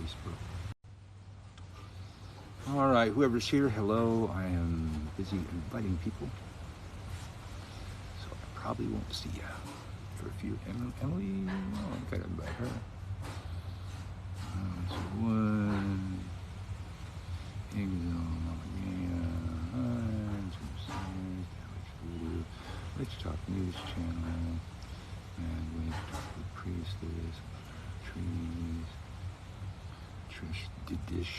Facebook. All right, whoever's here, hello. I am busy inviting people, so I probably won't see you for a few. Emily, oh, I gotta invite her. So one, Let's Talk News channel, and Let's Talk with Priestess, Trish Didish.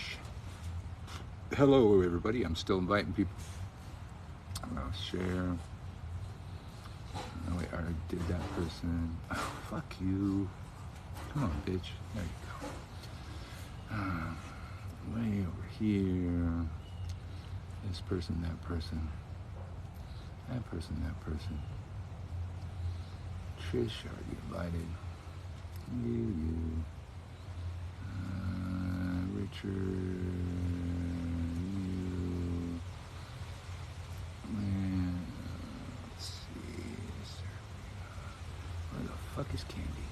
Hello, everybody. I'm still inviting people. I'm gonna share. Oh, wait, I already did that person. Oh, fuck you. Come on, bitch. There you go. Way over here. This person, that person. That person, that person. Trish already invited. You. Richard. You. Man, let's see. Where the fuck is Candy?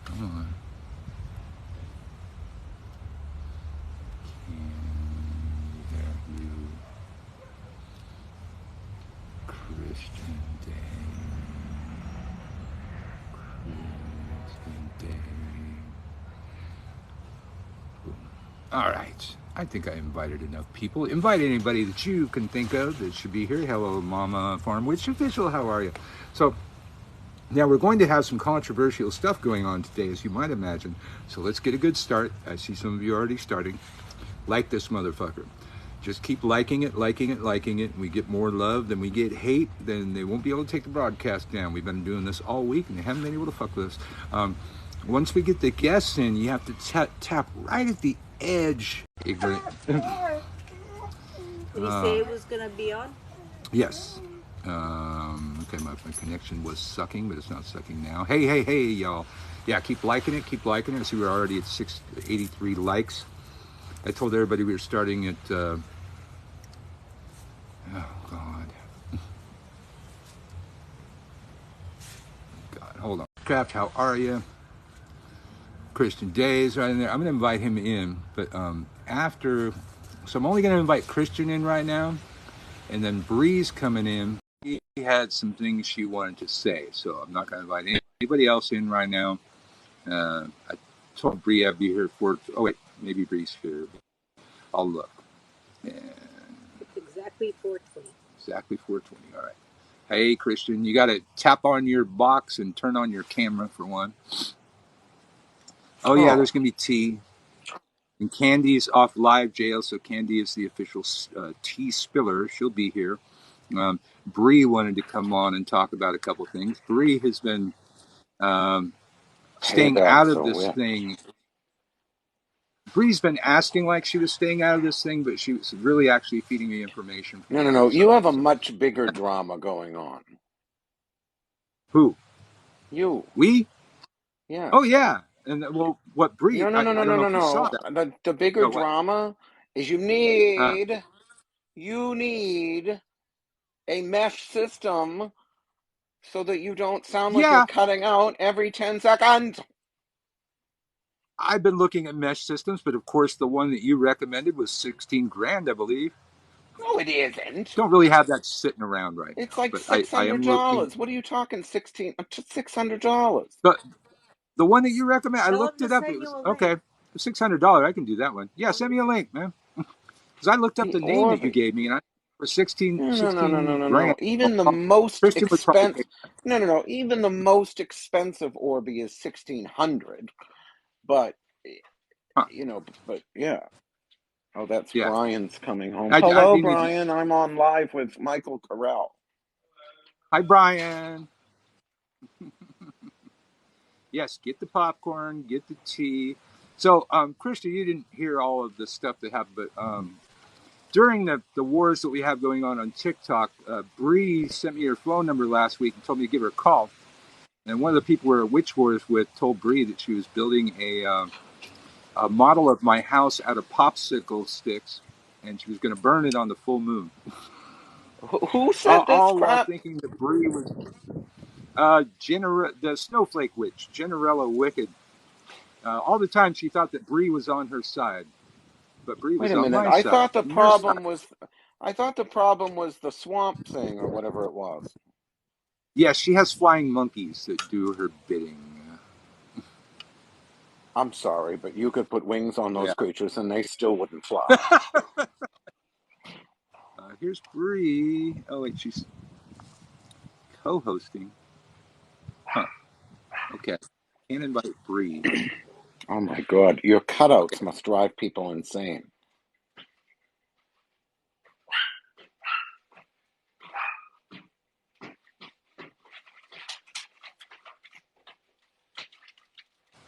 Come on. Candy, there you. Christian Day. Christian Day. Boom. All right. I think I invited enough people. Invite anybody that you can think of that should be here. Hello, Mama Farm Witch Official. How are you? So now we're going to have some controversial stuff going on today, as you might imagine. So let's get a good start. I see some of you already starting. Like this motherfucker. Just keep liking it, liking it, liking it. We get more love than we get hate, then they won't be able to take the broadcast down. We've been doing this all week, and they haven't been able to fuck with us. Once we get the guests in, you have to tap right at the edge. Ignorant. Did he say it was going to be on? Yes. Okay, my connection was sucking, but it's not sucking now. Hey, y'all. Yeah, keep liking it, keep liking it. I see we're already at 683 likes. I told everybody we were starting at, oh, God. God, hold on. Craft, how are you? Christian Days right in there. I'm going to invite him in, but after, so I'm only going to invite Christian in right now, and then Bree's coming in. She had some things she wanted to say, so I'm not going to invite anybody else in right now. I told Bree I'd be here for, oh wait, maybe Bree's here. I'll look. And it's exactly 4:20. Exactly 4:20, all right. Hey, Christian, you got to tap on your box and turn on your camera for one. Oh, yeah, there's going to be tea. And Candy's off live jail, so Candy is the official tea spiller. She'll be here. Bree wanted to come on and talk about a couple things. Bree has been staying out of this thing. Bree's been asking like she was staying out of this thing, but she was really actually feeding me information. No. You have a much bigger drama going on. Who? You. We? Yeah. Oh, yeah. And well, what Bree? No. The bigger drama is you need a mesh system so that you don't sound like you're cutting out every 10 seconds. I've been looking at mesh systems, but of course the one that you recommended was 16 grand, I believe. No, it isn't. Don't really have that sitting around right now. It's like $600. What are you talking? $600. But the one that you recommend, I looked it up. It was okay. $600. I can do that one. Yeah, send me a link, man. Because I looked up the name that you gave me, and I for 16 grand. Even the most expensive. No. Even the most expensive Orbi is $1,600. But but yeah. Oh, that's Brian's coming home. Hello, Brian. I'm on live with Michael Carell. Hi, Brian. Yes, get the popcorn, get the tea. So, Christian, you didn't hear all of the stuff that happened, but during the wars that we have going on TikTok, Bree sent me her phone number last week and told me to give her a call. And one of the people we were witch wars with told Bree that she was building a model of my house out of popsicle sticks, and she was going to burn it on the full moon. Who said this all crap? While thinking that Bree was. The Snowflake Witch, Generella Wicked. All the time she thought that Bree was on her side, but Bree Wait was a on minute. my I side, thought the on your side. problem was, I thought the problem was the swamp thing or whatever it was. Yeah, she has flying monkeys that do her bidding. I'm sorry, but you could put wings on those Yeah. creatures and they still wouldn't fly. Here's Bree. Oh wait, she's co-hosting. Huh. Okay. Can't invite Bree. Oh my God, your cutouts must drive people insane.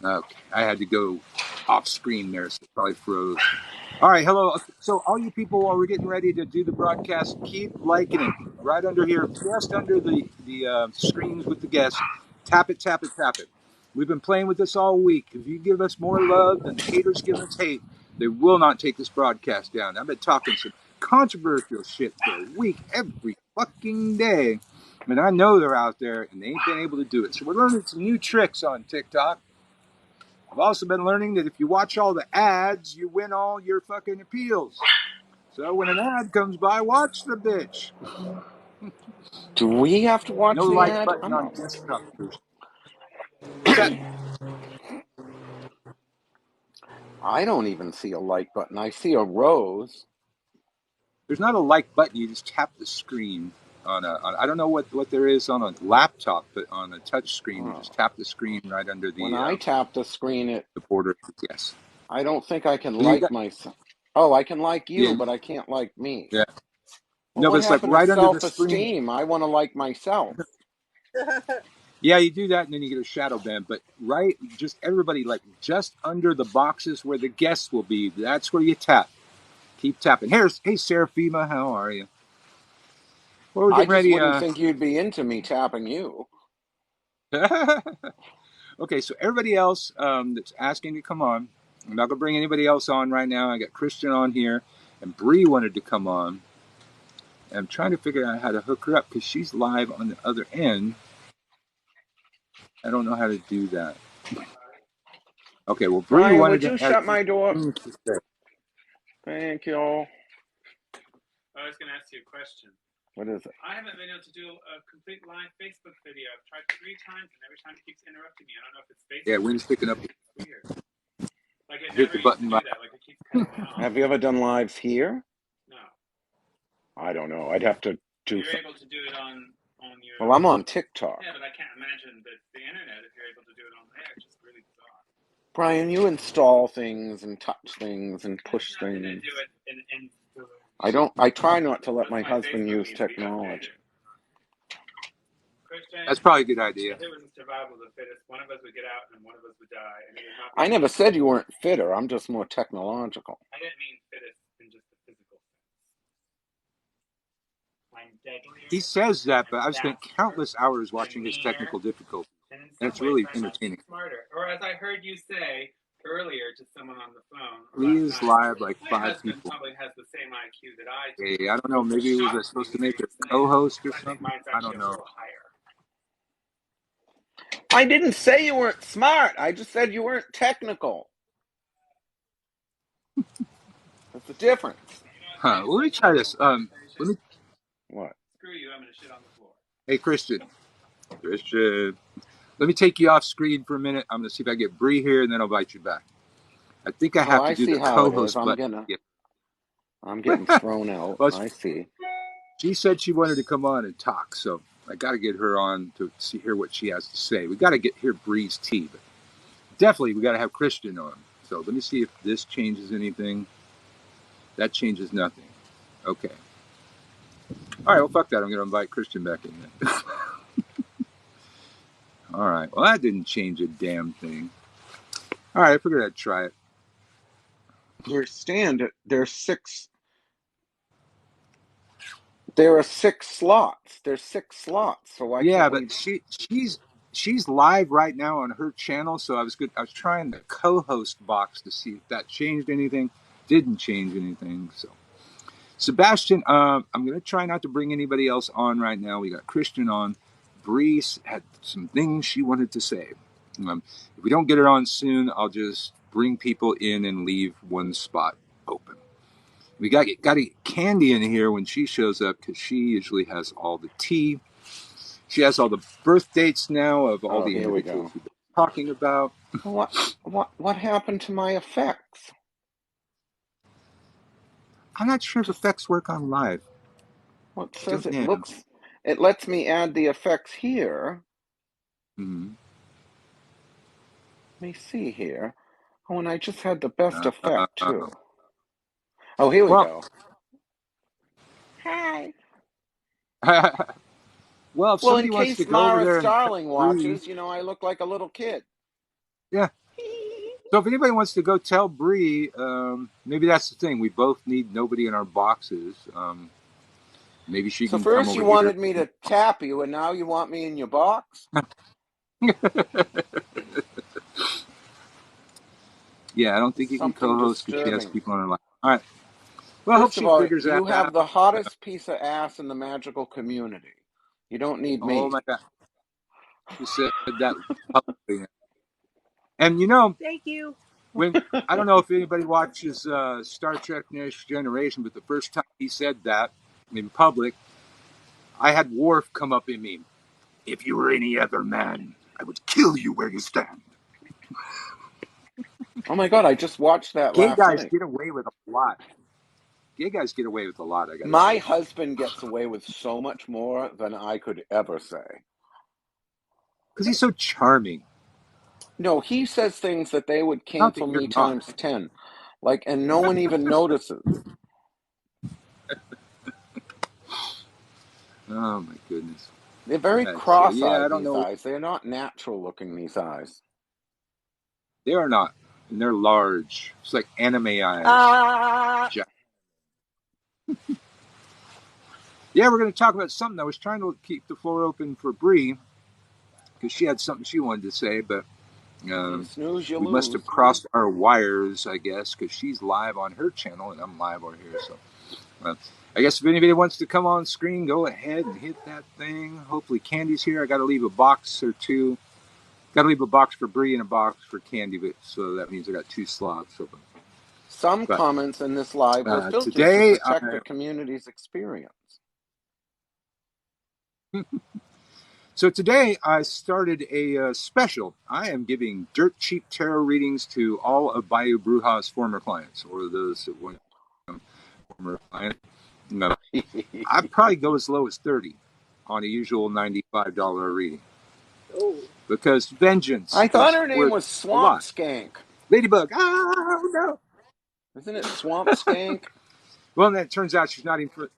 Okay, I had to go off screen there, so it probably froze. All right, hello. So all you people, while we're getting ready to do the broadcast, keep liking it. Right under here, just under the screens with the guests. Tap it, tap it, tap it. We've been playing with this all week. If you give us more love than the haters give us hate, they will not take this broadcast down. I've been talking some controversial shit for a week, every fucking day. And I know they're out there, and they ain't been able to do it. So we're learning some new tricks on TikTok. I've also been learning that if you watch all the ads, you win all your fucking appeals. So when an ad comes by, watch the bitch. Do we have to watch No the like ad? button on desktop. What's that? I don't even see a like button. I see a rose. There's not a like button. You just tap the screen I don't know what there is on a laptop, but on a touch screen, you just tap the screen right under When I tap the screen, the border. Yes. I don't think I can You like got, myself. Oh, I can like you, yeah, but I can't like me. yeah. Well, No, but what it's like happened to right under the screen. self-esteem? I want to like myself. Yeah, you do that, and then you get a shadow ban. But just everybody, like just under the boxes where the guests will be, that's where you tap. Keep tapping. Hey, Seraphima, how are you? Well, we're I getting just ready. wouldn't think you'd be into me tapping you. Okay, so everybody else that's asking to come on, I'm not going to bring anybody else on right now. I got Christian on here, and Bree wanted to come on. And I'm trying to figure out how to hook her up because she's live on the other end. I don't know how to do that. Okay, well, Bree Brian, wanted would to you have shut my door? things to say. Thank you. I was going to ask you a question. What is it? I haven't been able to do a complete live Facebook video. I've tried 3 times, and every time it keeps interrupting me. I don't know if it's Facebook. Yeah, wind's picking up. It's weird. Like it Hit never the button. used to do that. Like it keeps cutting me off. Have you ever done lives here? No. I don't know. I'd have to do. You're able to do it on your. Well, I'm on TikTok. Yeah, but I can't imagine that the internet, if you're able to do it on there, it's just really bizarre. Brian, you install things and touch things and push things. To do it in I don't. I try not to let my husband use technology. Christian, That's probably a good idea. If it was survival of the fittest, one of us would get out and one of us would die. And I never said you weren't fitter. I'm just more technological. I didn't mean fittest in just the physical sense. I'm deadlier. He says that, but I've spent countless hours watching his technical difficulties. And it's really entertaining. Smarter. Or as I heard you say earlier to someone on the phone. Please live like 5 people. Probably has the same IQ that I do. Hey, I don't know. Maybe he was supposed to make a co-host or something. I don't know. I didn't say you weren't smart. I just said you weren't technical. That's the difference. Huh? Let me try this. Let me. What? Screw you! I'm gonna shit on the floor. Hey, Christian. Let me take you off screen for a minute. I'm gonna see if I get Bree here, and then I'll invite you back. I think I have to do the co-host button. I'm getting thrown out. Well, I see. She said she wanted to come on and talk, so I got to get her on to hear what she has to say. We got to hear Bree's tea, but definitely we got to have Christian on. So let me see if this changes anything. That changes nothing. Okay. All right, well, fuck that. I'm going to invite Christian back in then. All right. Well, that didn't change a damn thing. All right, I figured I'd try it. There's 6. There are 6 slots. There's 6 slots. So why? Yeah, but she's live right now on her channel. So I was trying the co-host box to see if that changed anything. Didn't change anything. So Sebastian, I'm going to try not to bring anybody else on right now. We got Christian on. Bree had some things she wanted to say. If we don't get her on soon, I'll just bring people in and leave one spot open. We got to get Candy in here when she shows up because she usually has all the tea. She has all the birth dates now of all the individuals we've been talking about. What happened to my effects? I'm not sure if effects work on live. Well, it says it lets me add the effects here. Mm-hmm. Let me see here. Oh, and I just had the best effect too. Oh, here we go. Hi. Well, if somebody wants to go over there Starling watches, I look like a little kid. Yeah. So if anybody wants to go tell Bree, maybe that's the thing. We both need nobody in our boxes. Maybe she can come over here. So first you wanted me to tap you, and now you want me in your box? Yeah, I don't think you can co-host because she has people on her line. All right. Well, I hope she figures that out. You have the hottest piece of ass in the magical community. You don't need me. Oh my God. She said that publicly. And thank you. I don't know if anybody watches Star Trek Next Generation, but the first time he said that in public, I had Worf come up in me. If you were any other man, I would kill you where you stand. Oh my God, I just watched that last night. Gay guys get away with a lot. Gay guys get away with a lot, I gotta say. My husband gets away with so much more than I could ever say. Because he's so charming. No, he says things that they would cancel me times 10. And no one even notices. Oh my goodness. They're very cross-eyed, these eyes. They're not natural looking, these eyes. They are not. And they're large. It's like anime eyes. Yeah, we're going to talk about something. I was trying to keep the floor open for Bree because she had something she wanted to say, but we must have crossed our wires, I guess, because she's live on her channel and I'm live over here. So I guess if anybody wants to come on screen, go ahead and hit that thing. Hopefully Candy's here. I got to leave a box or two. Got to leave a box for Bree and a box for Candy, so that means I got 2 slots open. Some comments in this live were filtered to protect the community's experience. So today I started a special. I am giving dirt cheap tarot readings to all of Bayou Bruja's former clients, or those that went former client. No, I'd probably go as low as $30 on a usual $95 reading. Oh. Because vengeance. I thought her name was Swamp Skank. Ladybug. Oh no! Isn't it Swamp Skank? Well, then it turns out she's not even.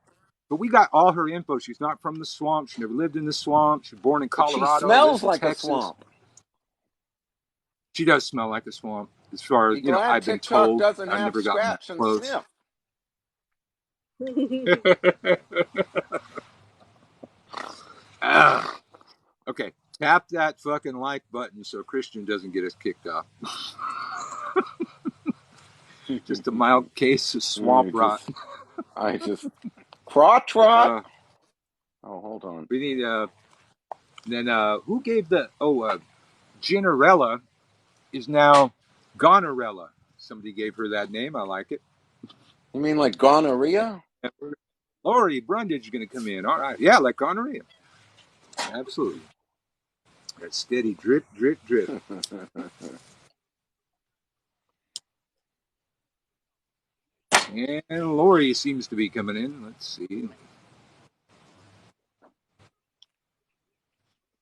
But we got all her info. She's not from the swamp. She never lived in the swamp. She was born in Colorado. But she smells like a swamp. She does smell like a swamp. As far as I've been told. I've never gotten that close. Okay, tap that fucking like button so Christian doesn't get us kicked off. Just a mild case of swamp rot. Crotch rot. Oh, hold on. We need then who gave the Ginarella is now Gonorella. Somebody gave her that name. I like it. You mean like gonorrhea? Lori Brundage is going to come in. All right. Yeah, like gonorrhea. Absolutely. That steady drip, drip, drip. And Lori seems to be coming in. Let's see.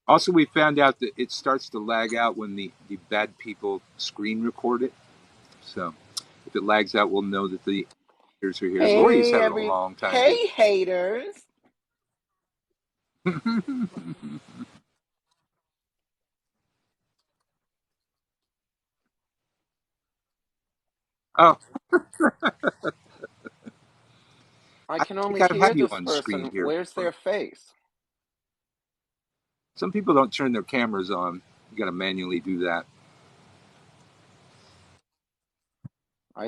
Also, we found out that it starts to lag out when the bad people screen record it. So if it lags out, we'll know that the haters are here. Hey, Lori's having a long time. Hey, haters. Oh. I can only hear this person. Where's their face? Some people don't turn their cameras on. You got to manually do that.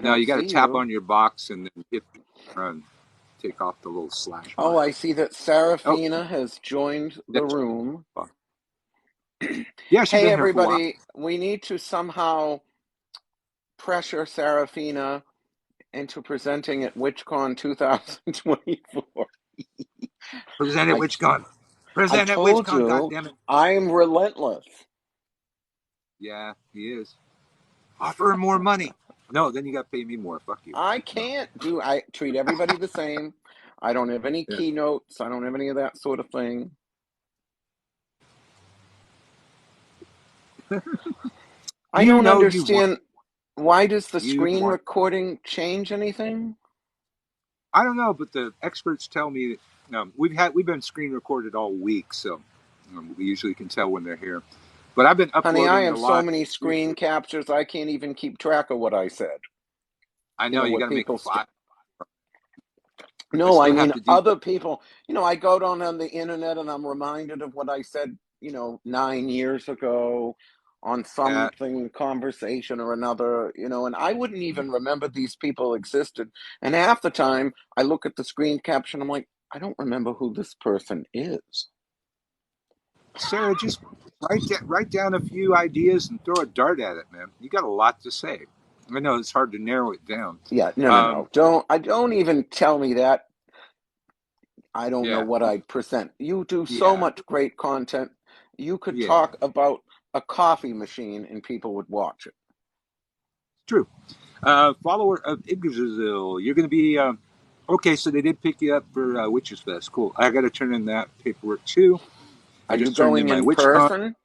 No, you got to tap on your box and then hit run. take off the little slash Oh, mark. I see that Oh, Serafina has joined the that's room. yeah, she's Hey, been here for a while. everybody, we need to somehow pressure Serafina into presenting at WitchCon 2024. Present it, I WitchCon. I Present it, told WitchCon. God you damn it. I'm relentless. Yeah, he is. Offer him more money. No, then you got to pay me more. Fuck you. I No. can't do. I treat everybody the same. I don't have any Yeah. keynotes. I don't have any of that sort of thing. I You don't know you want. understand. Why does the You screen want. recording change anything? I don't know, but the experts tell me that we've been screen recorded all week, so we usually can tell when they're here. But I've been Honey, I uploading a have so lot. many screen captures, I can't even keep track of what I said. I know you What got to make a people. file. I No, I still have mean to do. other people. I go down on the internet and I'm reminded of what I said, 9 years ago on That. something conversation or another, and I wouldn't even remember these people existed. And half the time I look at the screen caption, I'm like, I don't remember who this person is. Sarah, just write down a few ideas and throw a dart at it, man. You got a lot to say. I know it's hard to narrow it down. Yeah, no, no, Um, no. Don't even tell me that. I don't know yeah, what I'd present. You do so yeah, much great content. You could yeah. talk about a coffee machine and people would watch it. True. Follower of Yggdrasil. You're going to be okay. So they did pick you up for Witches Fest. Cool. I got to turn in that paperwork too. Are I you just turned in going my in WitchCon. person?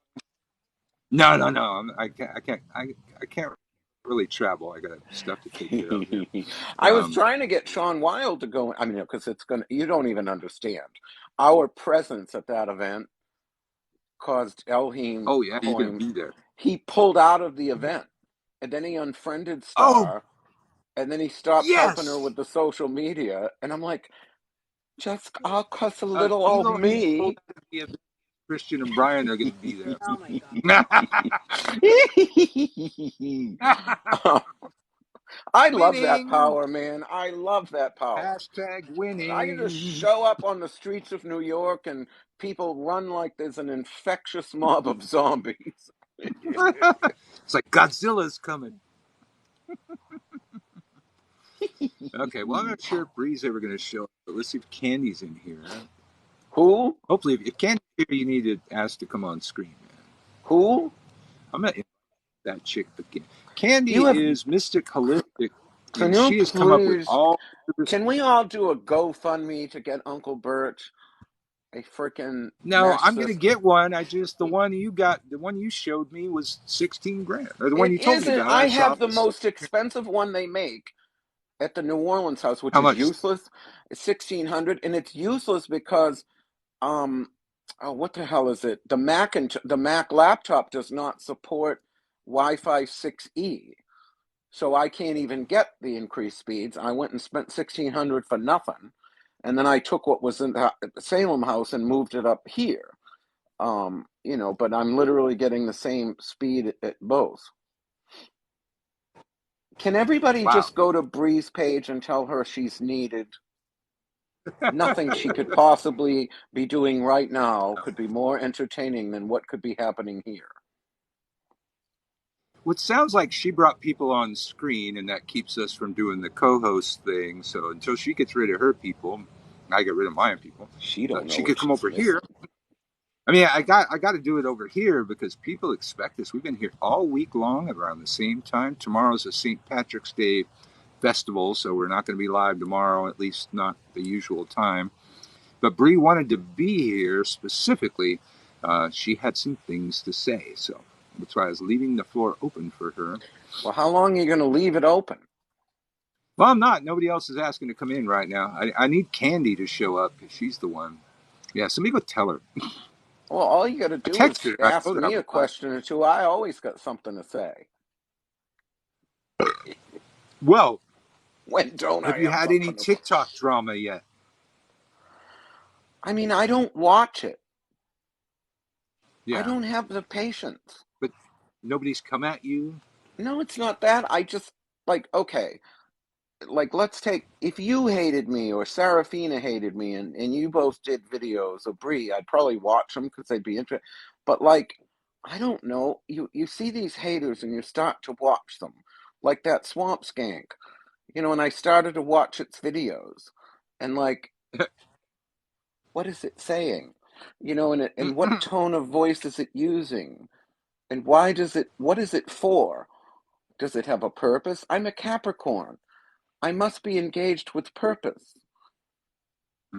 No, no, no. I can't really travel. I got stuff to take care of here. I was Um, trying to get Sean Wild to go. I mean, because you don't even understand. Our presence at that event caused Elheem oh yeah, you're going to Coin. be there. He pulled out of the event and then he unfriended Oh Star and then he stopped helping her yes. with the social media. And I'm like, just I'll cuss a little old Elo and me. Christian and Brian are going to be there. Oh my god. I love that Winning. power, man. I love that power. Hashtag I can just winning. show up on the streets of New York and people run like there's an infectious mob of zombies. It's like Godzilla's coming. Okay, well, I'm not sure if Bree's ever going to show up, but let's see if Candy's in here. Who? Hopefully, if Candy's here, you need to ask to come on screen, man. Who? I'm not that chick again. Candy You have. is Mystic Holistic, Can and you she has come up with please? all this. Can we all do a GoFundMe to get Uncle Bert a freaking No, mesh I'm going to system? get one. The one you got, the one you showed me was 16 grand, or the one It you told me isn't. about. I I saw have the this. most expensive one they make at the New Orleans house, which How is much? useless. It's 1,600, and it's useless because um oh, what the hell is it? The Mac laptop does not support Wi-Fi 6E. So I can't even get the increased speeds. I went and spent 1,600 for nothing. And then I took what was in the Salem house and moved it up here. But I'm literally getting the same speed at both. Can everybody Wow. just go to Bree's page and tell her she's needed? Nothing she could possibly be doing right now could be more entertaining than what could be happening here. What sounds like she brought people on screen, and that keeps us from doing the co-host thing. So until she gets rid of her people, I get rid of my people. She don't know She what could come she's over missing. here. I mean, I got to do it over here because people expect us. We've been here all week long around the same time. Tomorrow's a St. Patrick's Day festival, so we're not going to be live tomorrow, at least not the usual time. But Bree wanted to be here specifically. She had some things to say, so that's why I was leaving the floor open for her. Well, how long are you going to leave it open? Well, I'm not. Nobody else is asking to come in right now. I need Candy to show up because she's the one. Yeah, somebody go tell her. Well, all you got to I do is texted her. I ask told her I me was a live. question or two. I always got something to say. Well, When don't have I you have had any something to say? TikTok drama yet? I mean, I don't watch it. I Yeah, don't have the patience. but nobody's come at you. No, it's not that. I just, like, okay. like, let's take, if you hated me or Serafina hated me and you both did videos, or Brie, I'd probably watch them because they'd be interesting. But like, I don't know, you see these haters and you start to watch them, like that Swamp Skank, and I started to watch its videos, and like, what is it saying? And what tone of voice is it using? And what is it for? Does it have a purpose? I'm a Capricorn. I must be engaged with purpose.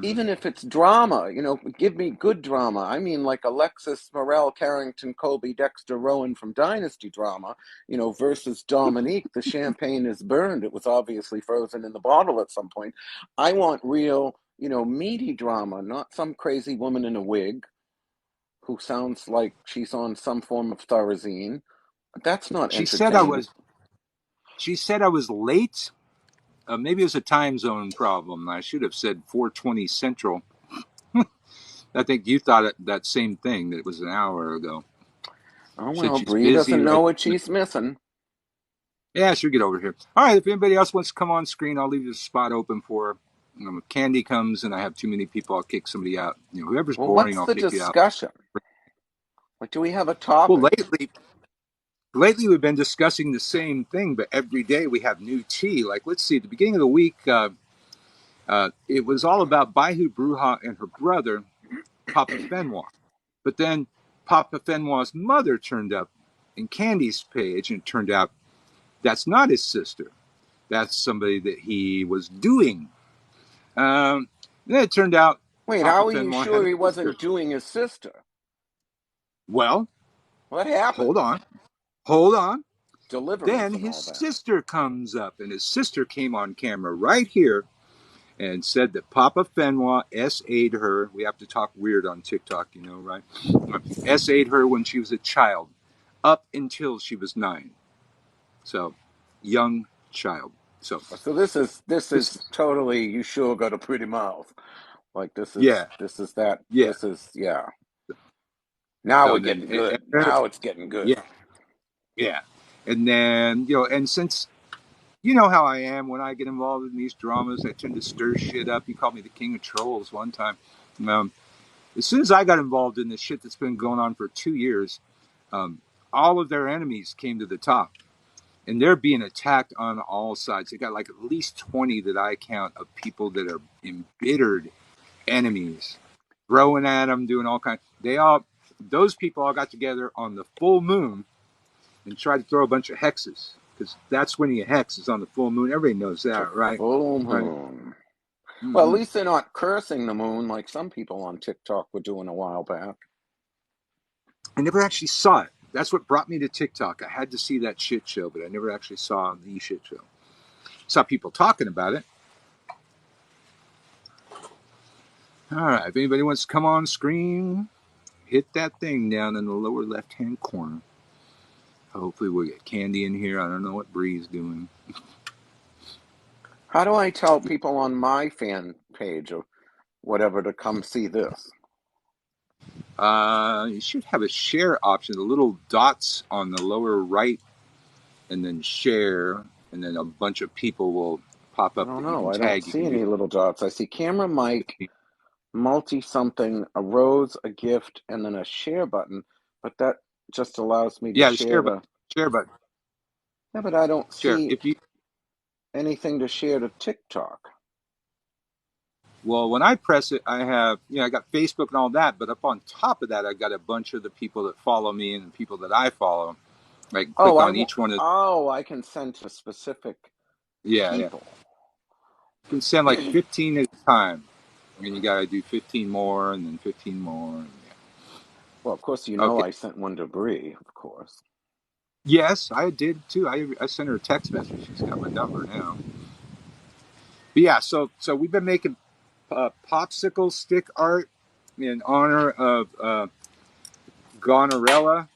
Even if it's drama, give me good drama. I mean, like Alexis Morel, Carrington, Colby, Dexter, Rowan from Dynasty drama, versus Dominique. The champagne is burned. It was obviously frozen in the bottle at some point. I want real, meaty drama, not some crazy woman in a wig who sounds like she's on some form of Thorazine. That's not She said I entertainment. was. She said I was late. Maybe it was a time zone problem. I should have said 4:20 Central. I think you thought that same thing, that it was an hour ago. Oh, Said well, she's Bree busy doesn't know right what now. she's missing. Yeah, she'll get over here. All right, if anybody else wants to come on screen, I'll leave the spot open for her. If Candy comes and I have too many people, I'll kick somebody out. Whoever's Well, boring, what's I'll the kick you out. discussion? Like, do we have a Well, topic? lately we've been discussing the same thing, but every day we have new tea. Like, let's see, at the beginning of the week, it was all about Baihu Bruja and her brother, Papa Fenwa. But then Papa Fenwa's mother turned up in Candy's page, and it turned out that's not his sister. That's somebody that he was doing. Then it turned out Wait, Papa how are you Fenwa had sure a he sister. wasn't doing his sister? Well, What happened? hold on. Deliverance Then and his all that. sister comes up, and his sister came on camera right here and said that Papa Fenwa SA'd her. We have to talk weird on TikTok, right? SA'd her when she was a child, up until she was 9. So, young child. So this this, is totally, you sure got a pretty mouth. Like, yeah, yeah. yeah. Now So we're then, getting good. Now it's getting good. yeah, yeah. And then, and since you know how I am when I get involved in these dramas, I tend to stir shit up. You called me the king of trolls one time. Um, as soon as I got involved in this shit that's been going on for 2 years, um, all of their enemies came to the top. And they're being attacked on all sides. They got like at least 20 that I count of people that are embittered enemies, throwing at them, doing all kinds. Those people all got together on the full moon and tried to throw a bunch of hexes, because that's when you hex is on the full moon. Everybody knows The that, right? full Right. moon. Well, at Mm-hmm. least they're not cursing the moon like some people on TikTok were doing a while back. I never actually saw it. That's what brought me to TikTok. I had to see that shit show, but I never actually saw the shit show. Saw people talking about it. All right. If anybody wants to come on screen, hit that thing down in the lower left-hand corner. Hopefully we'll get Candy in here. I don't know what Bree's doing. How do I tell people on my fan page or whatever to come see this? You should have a share option, the little dots on the lower right, and then share, and then a bunch of people will pop I up don't that you know. can I don't tag. You see can do. any little dots. I see camera, mic, multi something, a rose, a gift, and then a share button. But that just allows me to Yeah, the share share to. button. Share button. Yeah, but I don't Share. see If you anything to share to TikTok. Well, when I press it, I have, I got Facebook and all that, but up on top of that, I got a bunch of the people that follow me and the people that I follow. I can Oh, click on each one of. I can send to specific Yeah. people. You can send like 15 at a time. And you got to do 15 more and then 15 more. Yeah. Well, of course, Okay. I sent one to Bree, of course. Yes, I did too. I sent her a text message. She's got my number now. But yeah, so we've been making popsicle stick art in honor of Gonorella.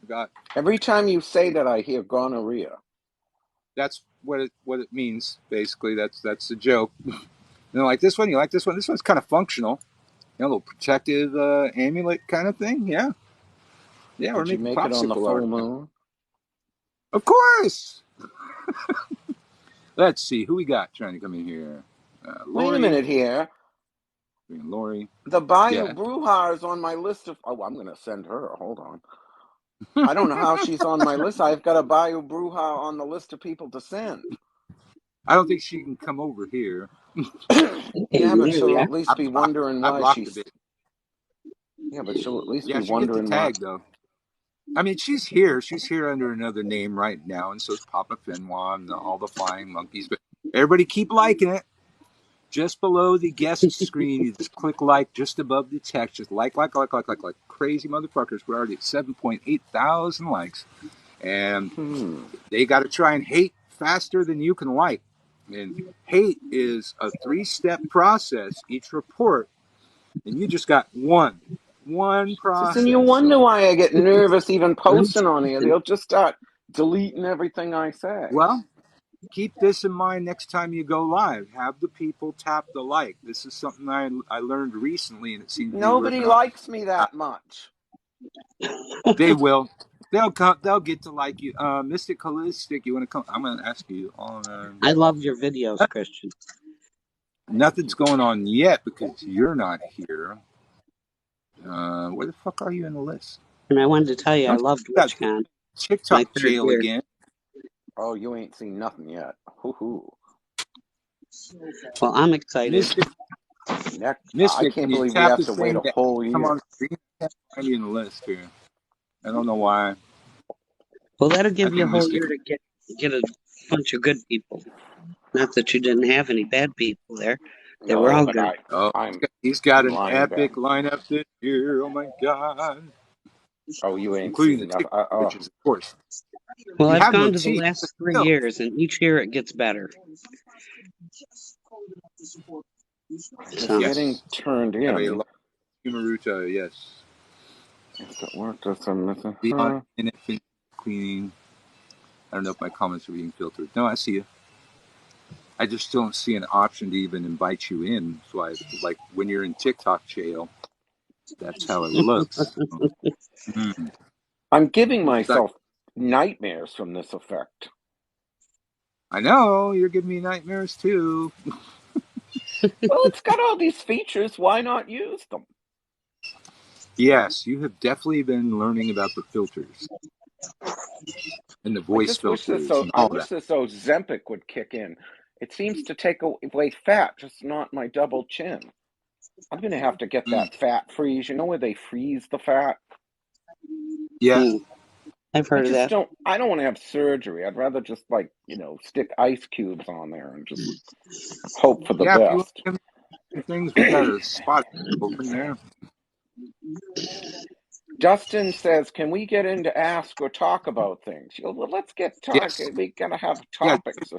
We got Every time you say that, I hear gonorrhea. That's what it means basically. That's the joke. Like this one, you like this one. This one's kind of functional. A little protective amulet kind of thing. Yeah. We're Did you making make it on the popsicle art full now. moon? Of course. Let's see who we got trying to come in here. Wait a Lori. minute here. Lori. The Bayou Yeah. Bruja is on my list of. Oh, I'm going to send her. Hold on. I don't know how she's on my list. I've got a Bayou Bruja on the list of people to send. I don't think she can come over here. Yeah, but she'll at least be wondering I why blocked she's. a bit. Yeah, but she'll at least Yeah, be she gets the wondering why. tag though. I mean, she's here. She's here under another name right now, and so is Papa Fenwa and all the flying monkeys. But everybody keep liking it. Just below the guest screen, you just click like just above the text. Just like crazy motherfuckers. We're already at 7.8 thousand likes. And they got to try and hate faster than you can like. And hate is a 3-step process, each report. And you just got one process. And you wonder why I get nervous even posting on here. They'll just start deleting everything I say. Well, keep this in mind next time you go live. Have the people tap the like. This is something I learned recently, and it seems nobody likes me that much. They will. They'll come. They'll get to like you. Mystic Holistic, you want to come? I'm going to ask you. I love your videos, Christian. Nothing's going on yet because you're not here. Where the fuck are you in the list? And I wanted to tell you, I loved WitchCon. TikTok jail again. Oh, you ain't seen nothing yet. Hoo-hoo. Well, I'm excited. Mystic, I can't believe we have to wait a whole year. Come on, I'm in the list here. I don't know why. Well, that'll give you a whole year to get a bunch of good people. Not that you didn't have any bad people there. They were all good. He's got an epic lineup this year. Oh my god. Oh, you ain't including seen the TikTok pictures, of course. Well, I've gone to the last 3 years, and each year it gets better. It's getting turned in. Maruta, yes. If it worked, that's missing. Beyond infinite cleaning. I don't know if my comments are being filtered. No, I see you. I just don't see an option to even invite you in. So like when you're in TikTok jail, that's how it looks. I'm giving myself nightmares from this effect. I know, you're giving me nightmares too. Well, it's got all these features. Why not use them? Yes, you have definitely been learning about the filters. And the voice filters and all that. I wish this Ozempic would kick in. It seems to take away fat, just not my double chin. I'm going to have to get that fat freeze. You know where they freeze the fat? Yeah. I've heard of that. I don't want to have surgery. I'd rather just stick ice cubes on there and just hope for the best. Things we got a spot open there. Justin says, "Can we get into ask or talk about things?" Well, let's get talking. Yes. We gotta have topics.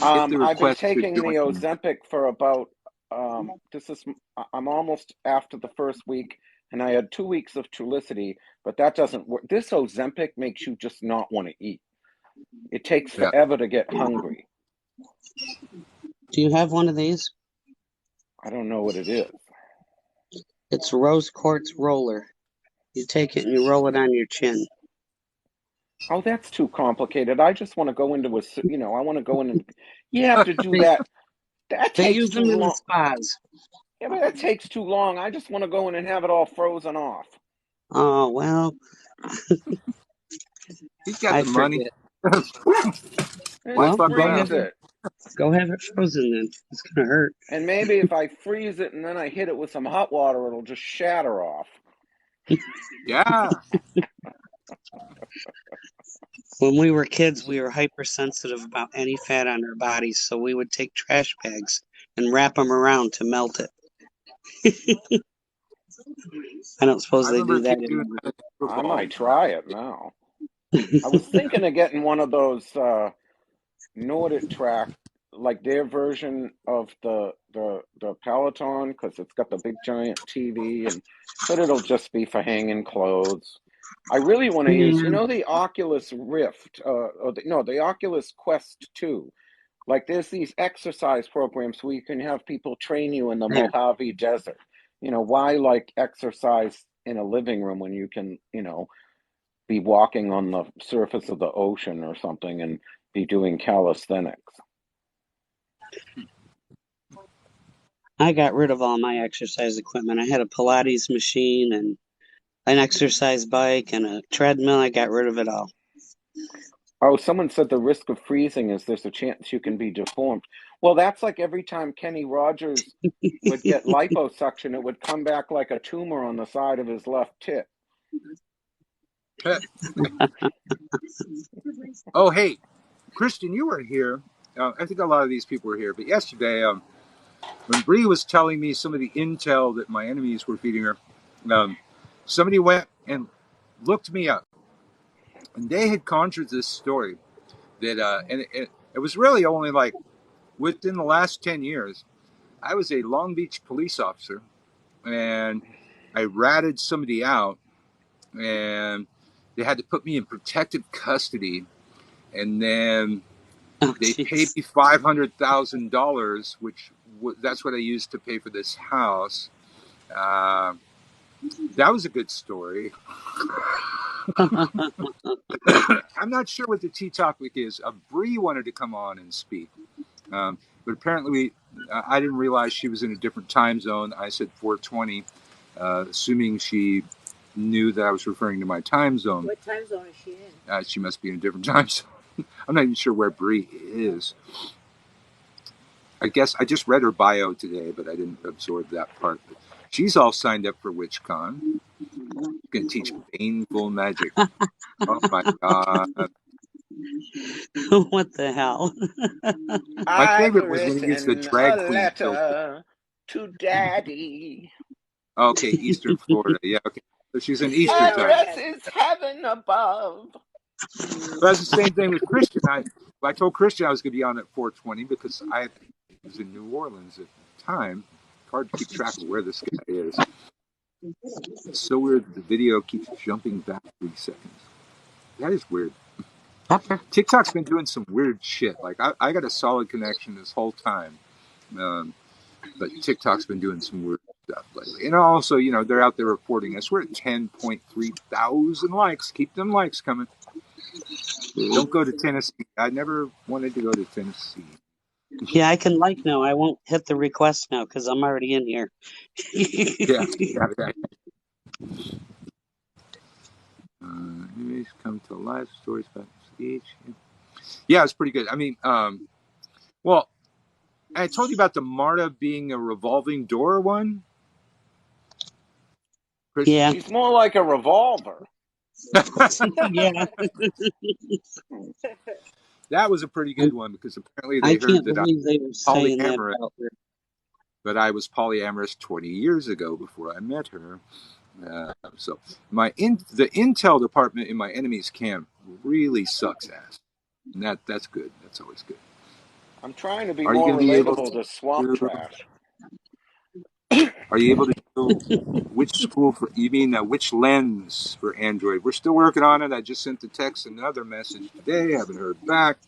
I've been taking the Ozempic for about. I'm almost after the first week, and I had 2 weeks of Trulicity, but that doesn't work. This Ozempic makes you just not want to eat. It takes forever to get hungry. Do you have one of these? I don't know what it is. It's Rose Quartz Roller. You take it and you roll it on your chin. Oh, that's too complicated. I just want to go into I want to go in and you have to do that. That takes too long. They use them in the spas. Yeah, but that takes too long. I just want to go in and have it all frozen off. Oh, well. He's got the money. Well, go have it frozen then. It's going to hurt. And maybe if I freeze it and then I hit it with some hot water, it'll just shatter off. Yeah. When we were kids, we were hypersensitive about any fat on our bodies, so we would take trash bags and wrap them around to melt it. I don't suppose they do that anymore. I might try it now. I was thinking of getting one of those Nordic Track, like their version of the Peloton, because it's got the big giant TV, but it'll just be for hanging clothes. I really want to use, the Oculus Rift, the Oculus Quest 2. Like there's these exercise programs where you can have people train you in the Mojave Desert. Why exercise in a living room when you can, be walking on the surface of the ocean or something and be doing calisthenics. I got rid of all my exercise equipment. I had a Pilates machine and an exercise bike and a treadmill. I got rid of it all. Oh, someone said the risk of freezing is there's a chance you can be deformed. Well, that's like every time Kenny Rogers would get liposuction, it would come back like a tumor on the side of his left tit. Oh, hey, Christian, you were here. I think a lot of these people were here, but yesterday, when Bree was telling me some of the intel that my enemies were feeding her, somebody went and looked me up, and they had conjured this story that, and it was really only like within the last 10 years. I was a Long Beach police officer, and I ratted somebody out, and they had to put me in protective custody, and then they paid me $500,000, which that's what I used to pay for this house. That was a good story. I'm not sure what the tea topic is. Bree wanted to come on and speak, but apparently I didn't realize she was in a different time zone. I said 4:20, assuming she knew that I was referring to my time zone. What time zone is she in? She must be in a different time zone. I'm not even sure where Bree is. I guess I just read her bio today, but I didn't absorb that part. But she's all signed up for WitchCon. Going to teach painful magic. Oh my God. What the hell? My favorite was when he used the drag queen letter to Daddy. Okay, Eastern Florida. Yeah, okay. So she's in Eastern time. Address is heaven above. But that's the same thing with Christian. I told Christian I was going to be on at 4:20 because I was in New Orleans at the time. It's hard to keep track of where this guy is. It's so weird that the video keeps jumping back 3 seconds. That is weird. TikTok's been doing some weird shit. Like I got a solid connection this whole time, but TikTok's been doing some weird stuff lately. And also, they're out there reporting us. We're at 10.3 thousand likes. Keep them likes coming. Don't go to Tennessee. I never wanted to go to Tennessee. Yeah, I can like now. I won't hit the request now because I'm already in here. Yeah. Anyways, come to live stories about stage. Yeah, it's pretty good. I mean, well, I told you about the MARTA being a revolving door one. Yeah. She's more like a revolver. Yeah. That was a pretty good one because apparently they heard that I was polyamorous. But I was polyamorous 20 years ago before I met her. So the intel department in my enemy's camp really sucks ass. And that's good. That's always good. I'm trying to be more relatable to swamp trash. Are you able to do which lens for Android? We're still working on it. I just sent the text another message today. Haven't heard back.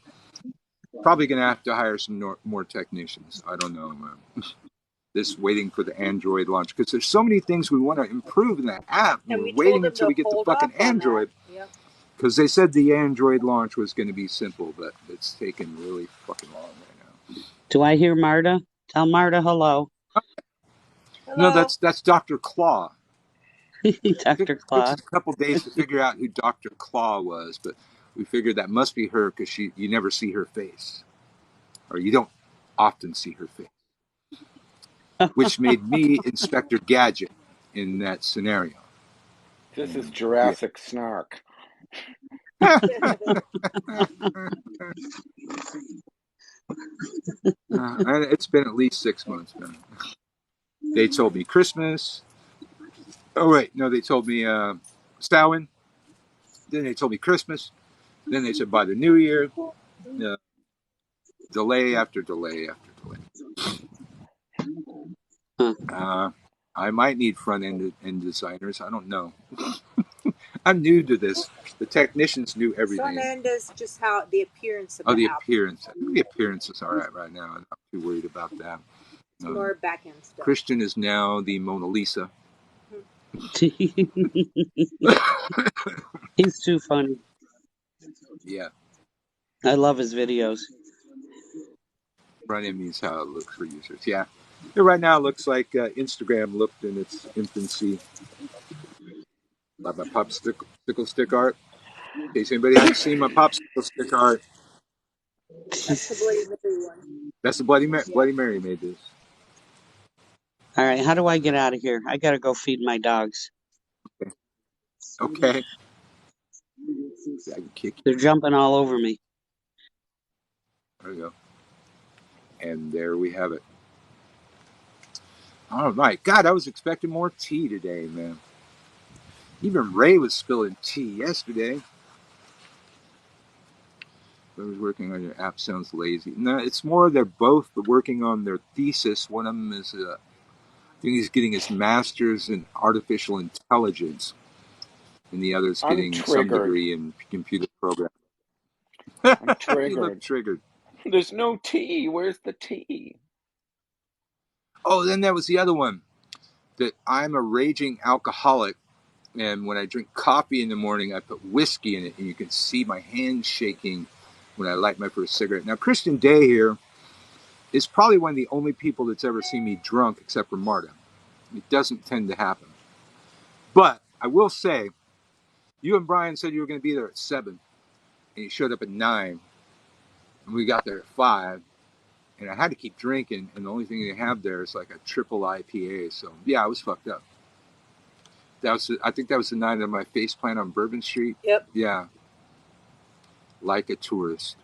Probably going to have to hire some more technicians. I don't know. This waiting for the Android launch because there's so many things we want to improve in that app. We're waiting until we get the fucking Android. Because they said the Android launch was going to be simple, but it's taken really fucking long right now. Do I hear Marta? Tell Marta hello. No, that's Dr. Claw. Dr. Claw. It took a couple days to figure out who Dr. Claw was, but we figured that must be her because you never see her face, or you don't often see her face, which made me Inspector Gadget in that scenario. This is Jurassic Snark. It's been at least 6 months, man. They told me Christmas. Oh wait, no, they told me Samhain. Then they told me Christmas. Then they said by the New Year. Delay after delay after delay. I might need front end designers. I don't know. I'm new to this. The technicians knew everything. Front end is just how the appearance of the appearance. The appearance is all right now. I'm not too worried about that. More back end stuff. Christian is now the Mona Lisa. He's too funny. Yeah. I love his videos. Front end means how it looks for users. Yeah. Right now it looks like Instagram looked in its infancy. Like my popsicle stick art. In case anybody hasn't seen my popsicle stick art, That's the Bloody Mary one. that's the Bloody Mary made this. All right, how do I get out of here? I gotta go feed my dogs. Okay. I can kick you. They're jumping all over me. There we go. And there we have it. All right. God, I was expecting more tea today, man. Even Ray was spilling tea yesterday. Whoever's working on your app sounds lazy. No, it's more they're both working on their thesis. One of them is, I think he's getting his master's in artificial intelligence, and the other's getting some degree in computer programming. I'm triggered. You look triggered. There's no tea. Where's the tea? Oh, then there was the other one. That I'm a raging alcoholic, and when I drink coffee in the morning, I put whiskey in it, and you can see my hands shaking when I light my first cigarette. Now, Christian Day here is probably one of the only people that's ever seen me drunk, except for Marta. It doesn't tend to happen. But I will say, you and Brian said you were going to be there at 7, and you showed up at 9, and we got there at 5, and I had to keep drinking, and the only thing they have there is like a triple IPA. So, yeah, I was fucked up. I think that was the night of my face plant on Bourbon Street. Yep. Yeah. Like a tourist.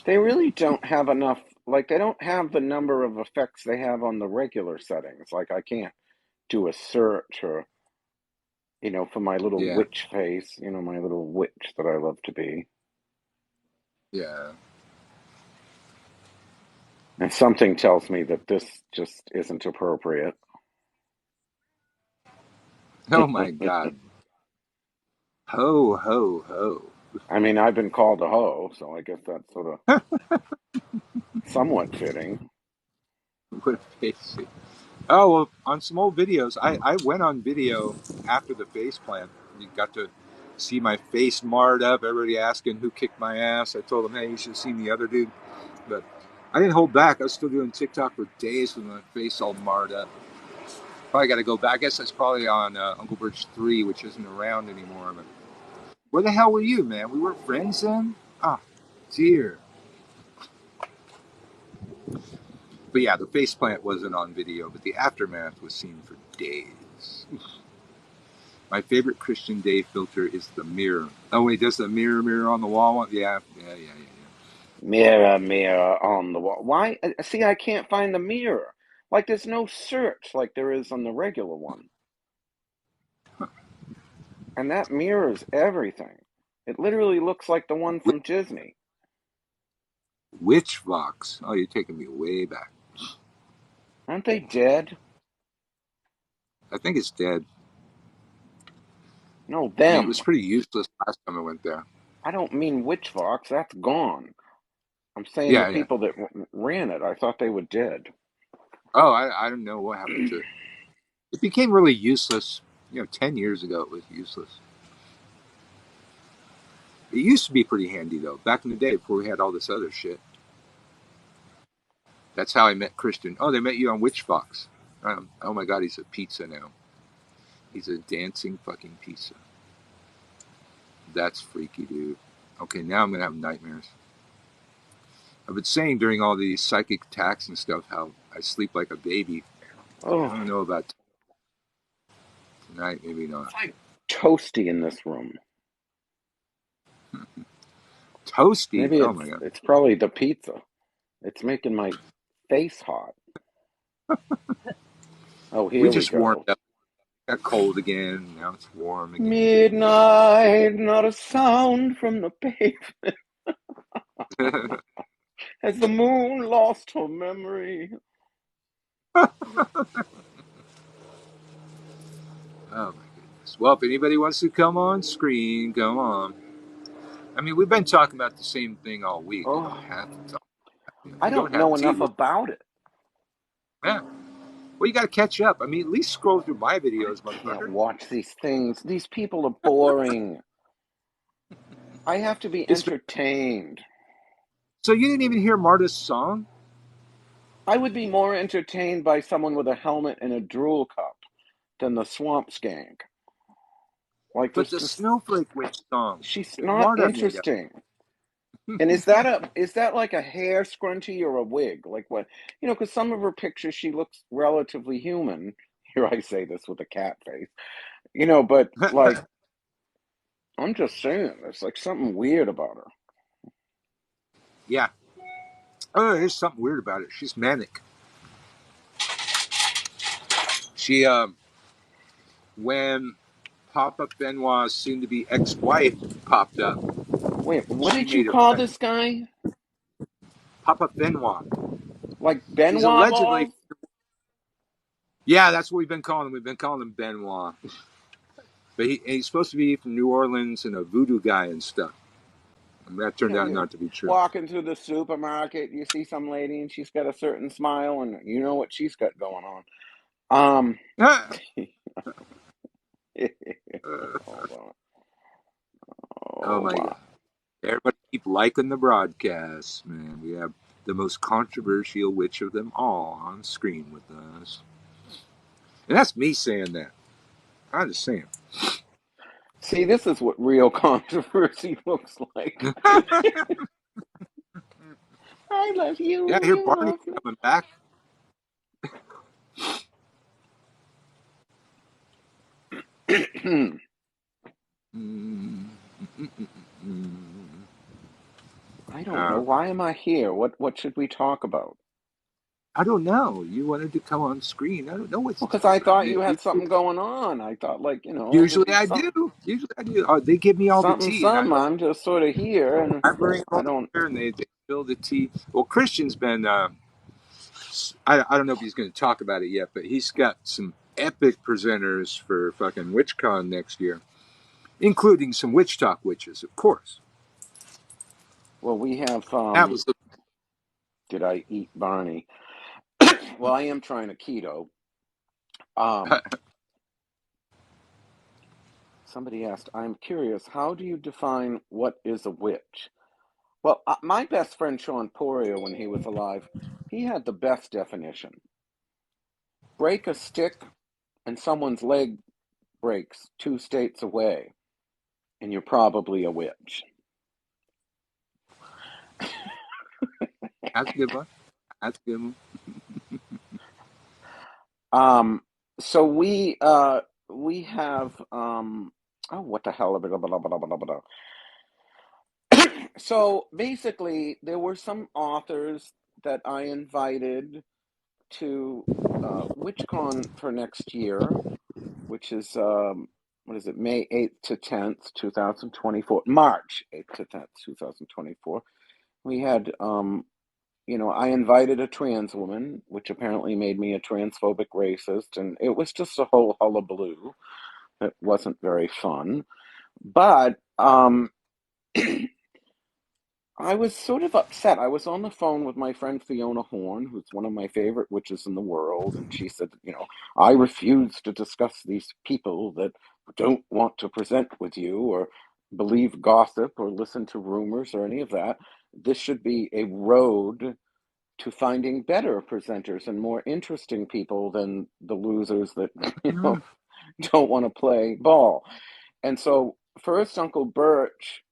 They really don't have enough, like they don't have the number of effects they have on the regular settings. Like I can't do a search or, for my little witch face, my little witch that I love to be. Yeah. And something tells me that this just isn't appropriate. Oh my God. Ho, ho, ho. I mean, I've been called a hoe, so I guess that's sort of somewhat fitting. What a face. Oh, well, on some old videos, I went on video after the face plant. You got to see my face marred up, everybody asking who kicked my ass. I told them, hey, you should have seen the other dude. But I didn't hold back. I was still doing TikTok for days with my face all marred up. Probably got to go back. I guess that's probably on Uncle Birch 3, which isn't around anymore. But where the hell were you, man? We weren't friends then? Ah, dear. But yeah, the faceplant wasn't on video, but the aftermath was seen for days. My favorite Christian Day filter is the mirror. Oh, wait, does the mirror on the wall? Yeah. Mirror on the wall. Why? See, I can't find the mirror. Like, there's no search like there is on the regular one. And that mirrors everything. It literally looks like the one from Disney. Witchvox. Oh, you're taking me way back. Aren't they dead? I think it's dead. No, them. I mean, it was pretty useless last time I went there. I don't mean Witchvox. That's gone. I'm saying the people that ran it. I thought they were dead. Oh, I don't know what happened to it. It became really useless. 10 years ago it was useless. It used to be pretty handy, though, back in the day before we had all this other shit. That's how I met Christian. Oh, they met you on Witchvox. Oh my God, he's a pizza now. He's a dancing fucking pizza. That's freaky, dude. Okay, now I'm going to have nightmares. I've been saying during all these psychic attacks and stuff how I sleep like a baby. Oh. I don't know about tonight, maybe not. It's like toasty in this room. Toasty? Maybe oh my God. It's probably the pizza. It's making my face hot. Oh, here we just go. warmed up. Got cold again. Now it's warm again. Midnight, not a sound from the pavement. Has the moon lost her memory? Oh my goodness. Well, if anybody wants to come on screen, come on. I mean, we've been talking about the same thing all week. Oh. You don't have to talk. I don't know enough about it. Yeah. Well, you got to catch up. I mean, at least scroll through my videos. I can't watch these things. These people are boring. I have to be entertained. So you didn't even hear Marta's song? I would be more entertained by someone with a helmet and a drool cup than the Swamp Skank. Like But this, the just Snowflake Witch song she's that not Marta made up. interesting. And is that like a hair scrunchie or a wig? Like what? Because some of her pictures she looks relatively human. Here I say this with a cat face. But like I'm just saying, there's like something weird about her. Yeah. Oh, there's something weird about it. She's manic. She when Pop-Up Benoit's soon-to-be ex-wife popped up, Wait, what she did you made call a this guy? Pop-Up Benoit. Like He's Benoit allegedly, balls? yeah, that's what we've been calling him. We've been calling him Benoit. But he's supposed to be from New Orleans and a voodoo guy and stuff. And that turned out You not to be true. walk into the supermarket, you see some lady and she's got a certain smile, and you know what she's got going on. Hold on. Oh Oh my my. God. Everybody keep liking the broadcast, man. We have the most controversial witch of them all on screen with us. And that's me saying that. I'm just saying. See, this is what real controversy looks like. I love Yeah, you, I hear you Barney's love me. coming back. I don't know. Why am I here? What should we talk about? I don't know. You wanted to come on screen. I don't know what to Well, because talk I about, thought man. you had something going on. I thought, like, there'd Usually be I something, do. Usually I do. They give me all the something, tea, and some. I'm just sort of here, and I bring them I over don't. here, and they spill the tea. Well, Christian's been. I don't know if he's going to talk about it yet, but he's got some epic presenters for fucking WitchCon next year, including some Witch Talk witches, of course. Well, we have. That was the. Did I eat Barney? Well, I am trying to keto. Somebody asked, I'm curious, how do you define what is a witch? Well, my best friend Sean Poirier, when he was alive, he had the best definition. Break a stick and someone's leg breaks 2 states away, and you're probably a witch. That's a good one. That's a good one. So we have what the hell? Blah, blah, blah, blah, blah. So basically, there were some authors that I invited to WitchCon for next year, which is what is it, May 8th to 10th, 2024, March 8th to 10th, 2024. We had I invited a trans woman, which apparently made me a transphobic racist, and it was just a whole hullabaloo. It wasn't very fun, but I was sort of upset. I was on the phone with my friend Fiona Horn, who's one of my favorite witches in the world, and she said, I refuse to discuss these people that don't want to present with you or believe gossip or listen to rumors or any of that. This should be a road to finding better presenters and more interesting people than the losers that, don't want to play ball. And so first Uncle Birch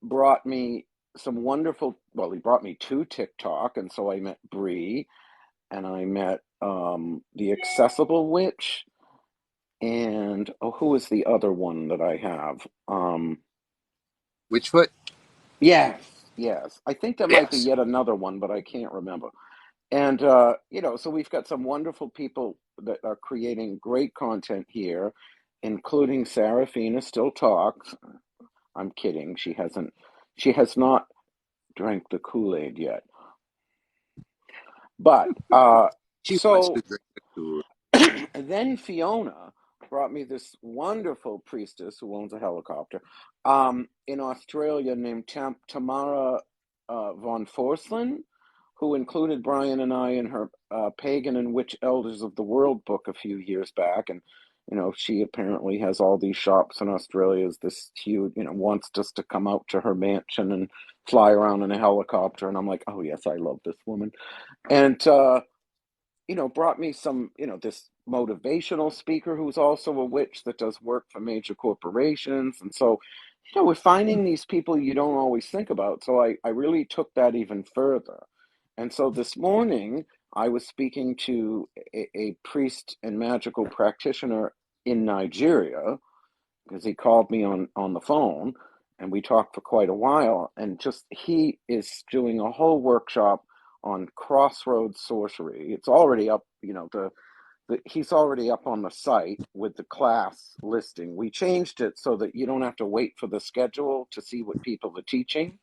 brought me some wonderful, well, he brought me to TikTok, and so I met Bree, and I met the Accessible Witch, and who is the other one that I have? Witchfoot? Yes, yes. I think there might be Yes. yet another one, but I can't remember. And so we've got some wonderful people that are creating great content here, including Sarafina Still Talks. I'm kidding. She has not drank the Kool-Aid yet. But She wants so to drink the Kool. then Fiona brought me this wonderful priestess who owns a helicopter in Australia named Tamara von Forslin, who included Brian and I in her Pagan and Witch Elders of the World book a few years back. And, she apparently has all these shops in Australia. Is this huge, wants us to come out to her mansion and fly around in a helicopter, and I'm like, oh yes, I love this woman. And brought me some, this motivational speaker who's also a witch that does work for major corporations. And so, we're finding these people you don't always think about. So I really took that even further. And so this morning, I was speaking to a priest and magical practitioner in Nigeria because he called me on the phone and we talked for quite a while. And just he is doing a whole workshop on crossroads sorcery. It's already up, he's already up on the site with the class listing. We changed it so that you don't have to wait for the schedule to see what people are teaching.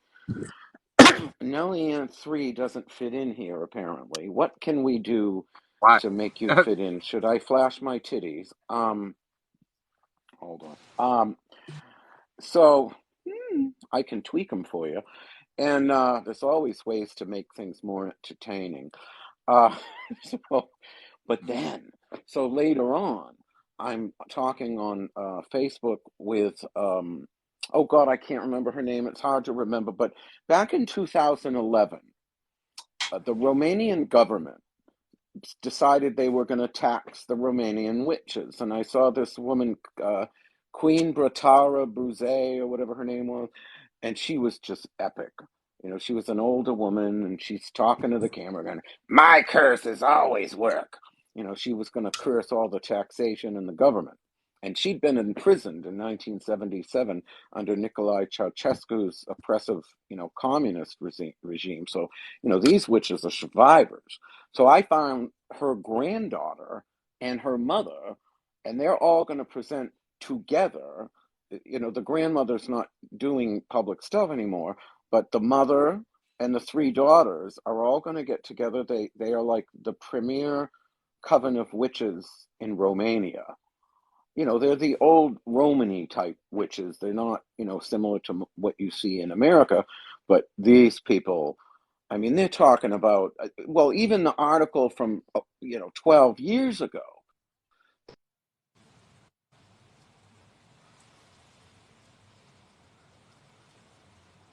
Nellie 3 doesn't fit in here, apparently. What can we do to make you fit in? Should I flash my titties? Hold on. So I can tweak them for you. And there's always ways to make things more entertaining. But then, so later on, I'm talking on Facebook with, oh God, I can't remember her name. It's hard to remember. But back in 2011, the Romanian government decided they were going to tax the Romanian witches. And I saw this woman, Queen Bratara Bruze, or whatever her name was, and she was just epic. She was an older woman, and she's talking to the camera going, my curses always work. She was going to curse all the taxation in the government. And she'd been imprisoned in 1977 under Nicolae Ceausescu's oppressive, communist regime. So, these witches are survivors. So I found her granddaughter and her mother, and they're all going to present together. The grandmother's not doing public stuff anymore, but the mother and the 3 daughters are all going to get together. They are like the premier coven of witches in Romania. They're the old Romany type witches. They're not, similar to what you see in America, but these people, I mean, they're talking about, well, even the article from, 12 years ago.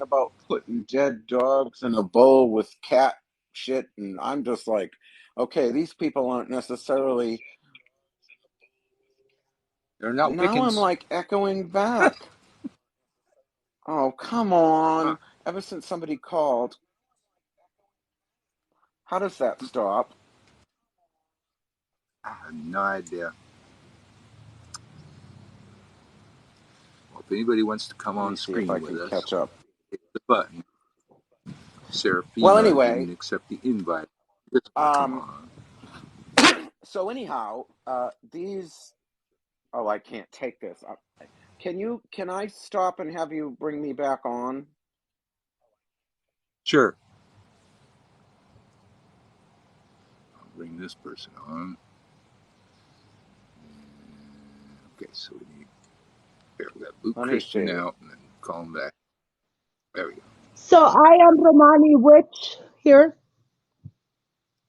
About putting dead dogs in a bowl with cat shit. And I'm just like, okay, these people aren't necessarily. They're not now Wiccans. I'm like echoing back. Oh, come on. Ever since somebody called. How does that stop? I have no idea. Well, if anybody wants to come on See if I screen can with us, catch up. hit the button. Seraphina Well, anyway, didn't accept the invite. Come on. So anyhow, these. Oh, I can't take this. Can I stop and have you bring me back on? Sure. I'll bring this person on. Okay, so we got boot Christian out and then call him back. There we go. So I am Romani Witch here.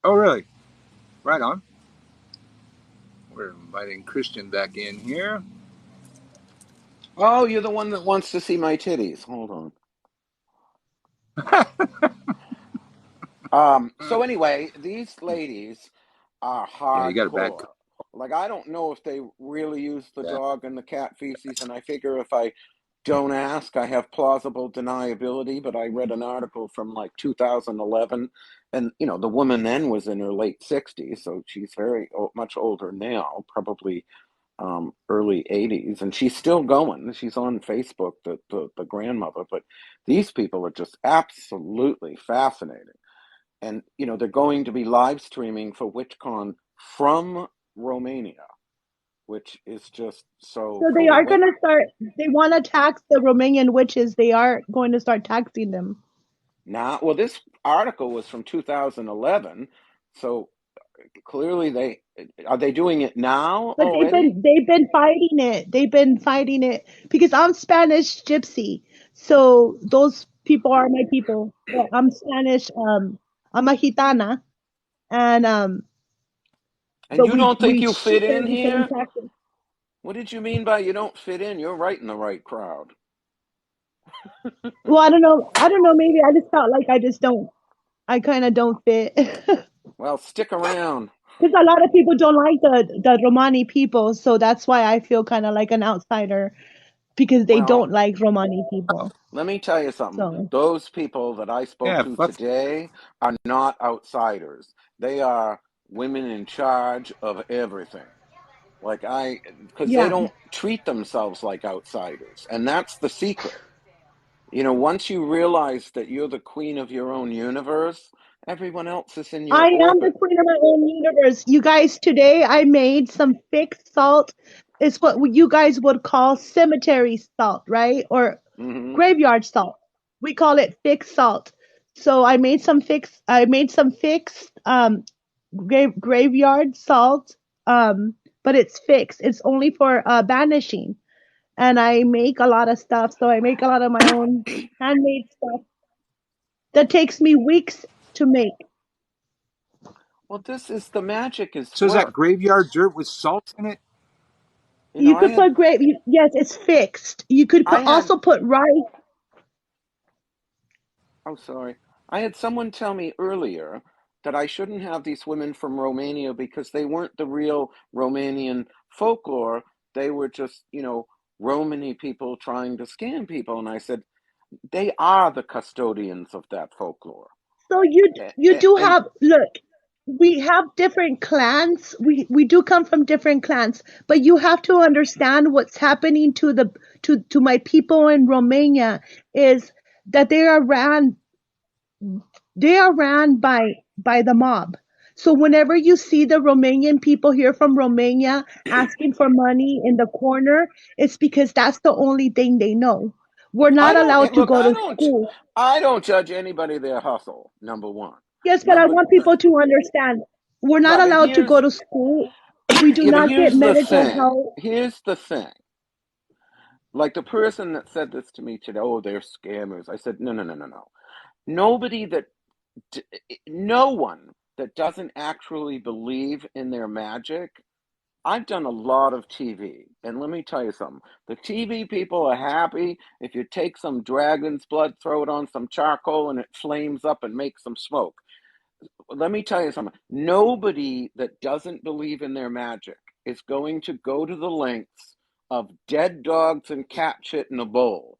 Oh, really? Right on. We're inviting Christian back in here. Oh, you're the one that wants to see my titties. Hold on. So anyway, these ladies are hardcore. Yeah, you got a bad. Like, I don't know if they really use the dog and the cat feces, and I figure if I don't ask, I have plausible deniability. But I read an article from like 2011, and the woman then was in her late 60s, so she's very much older now, probably early 80s, and she's still going. She's on Facebook, the grandmother. But these people are just absolutely fascinating, and they're going to be live streaming for WitchCon from Romania, which is just so. So they are going to start. They want to tax the Romanian witches. They are going to start taxing them. Well, this article was from 2011, so clearly are they doing it now? But they've been fighting it. They've been fighting it because I'm Spanish Gypsy, so those people are my people. Well, I'm Spanish. I'm a gitana, and you don't think you fit in here? What did you mean by you don't fit in? You're right in the right crowd. Well, I don't know. I don't know. Maybe I just felt like I kind of don't fit. Well, stick around. Because a lot of people don't like the Romani people, so that's why I feel kind of like an outsider because they Well, don't like Romani people. let me tell you something. So Those people that I spoke Yeah, to fuck. today are not outsiders. They are women in charge of everything. Because they yeah, don't treat themselves like outsiders. And that's the secret. Once you realize that you're the queen of your own universe, everyone else is in I your am the orbit. queen of my own universe. You guys, today I made some fixed salt. It's what you guys would call cemetery salt, right? Or Hmm. graveyard salt. We call it fixed salt. So I made some fixed graveyard salt, but it's fixed. It's only for banishing. And I make a lot of stuff. So I make a lot of my own handmade stuff that takes me weeks to make. Well, this is the magic is So is that work. graveyard dirt with salt in it? You I could had put yes, it's fixed. You could I had also put rice. oh sorry. I had someone tell me earlier that I shouldn't have these women from Romania because they weren't the real Romanian folklore. They were just, Romany people trying to scam people. And I said, they are the custodians of that folklore. So you do And have, look, we have different clans. We do come from different clans, but you have to understand what's happening to my people in Romania is that they are ran by the mob. So whenever you see the Romanian people here from Romania asking for money in the corner, it's because that's the only thing they know. We're I not don't allowed to look. go to school. I don't judge anybody their hustle. Number one. Yes, but I Number want people to understand we're not right, but allowed to go to school. We do not get here's the medical thing. help. Here's the thing. Like the person that said this to me today, oh, they're scammers. I said, no, no, no, no, no. Nobody that, no one that doesn't actually believe in their magic. I've done a lot of TV, and let me tell you something. The TV people are happy if you take some dragon's blood, throw it on some charcoal, and it flames up and makes some smoke. Let me tell you something. Nobody that doesn't believe in their magic is going to go to the lengths of dead dogs and cat shit in a bowl.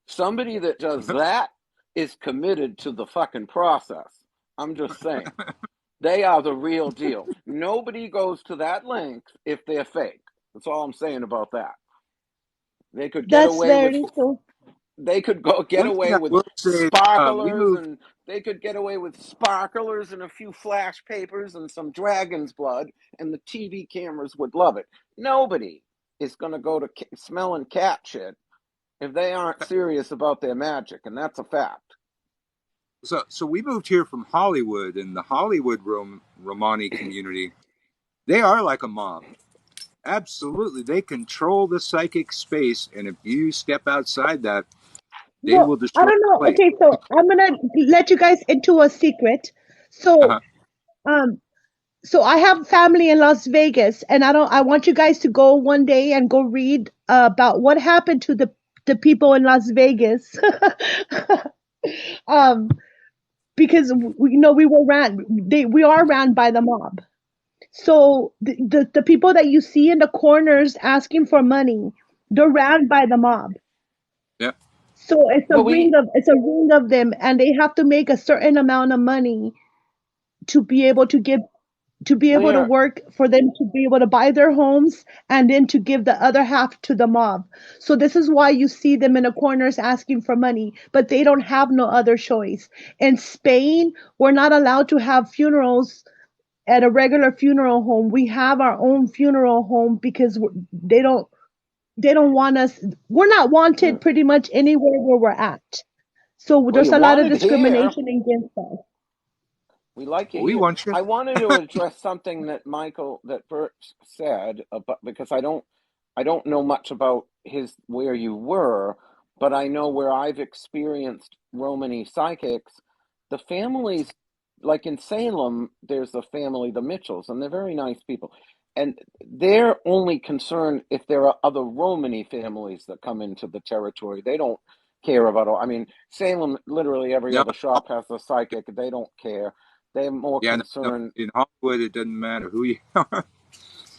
Somebody that does that is committed to the fucking process. I'm just saying. They are the real deal. Nobody goes to that length if they're fake. That's all I'm saying about that. They could get That's away with very true. they could go get One thing away I with will say, we sparklers moved. and they could get away with sparklers and a few flash papers and some dragon's blood and the TV cameras would love it. Nobody is going to go to smelling cat shit if they aren't serious about their magic, and that's a fact. So we moved here from Hollywood, and the Hollywood Romani community, they are like a mob. Absolutely, they control the psychic space, and if you step outside that, they Well, will I destroy don't the know. place. Okay, so I'm gonna let you guys into a secret. So, Uh-huh. um, so I have family in Las Vegas, and I want you guys to go one day and go read about what happened to the people in Las Vegas. um, because we are ran by the mob. So the people that you see in the corners asking for money, they're ran by the mob. Yeah. So Well, we it's a ring of them, and they have to make a certain amount of money to be able to give to be able to we're work for them to be able to buy their homes and then to give the other half to the mob. So this is why you see them in the corners asking for money, but they don't have no other choice. In Spain, we're not allowed to have funerals at a regular funeral home. We have our own funeral home because they don't want us. We're not wanted pretty much anywhere where we're at. So well, there's you a lot of wanted here. discrimination against us. We like you Well, we here. want you. I wanted to address something that Bert said about because I don't know much about his where you were, but I know where I've experienced Romany psychics. The families, like in Salem, there's a family, the Mitchells, and they're very nice people. And they're only concerned if there are other Romany families that come into the territory. They don't care about all. I mean, Salem, literally every No, other shop has a psychic. They don't care. They're more yeah, no, concerned. in Hollywood, it doesn't matter who you are.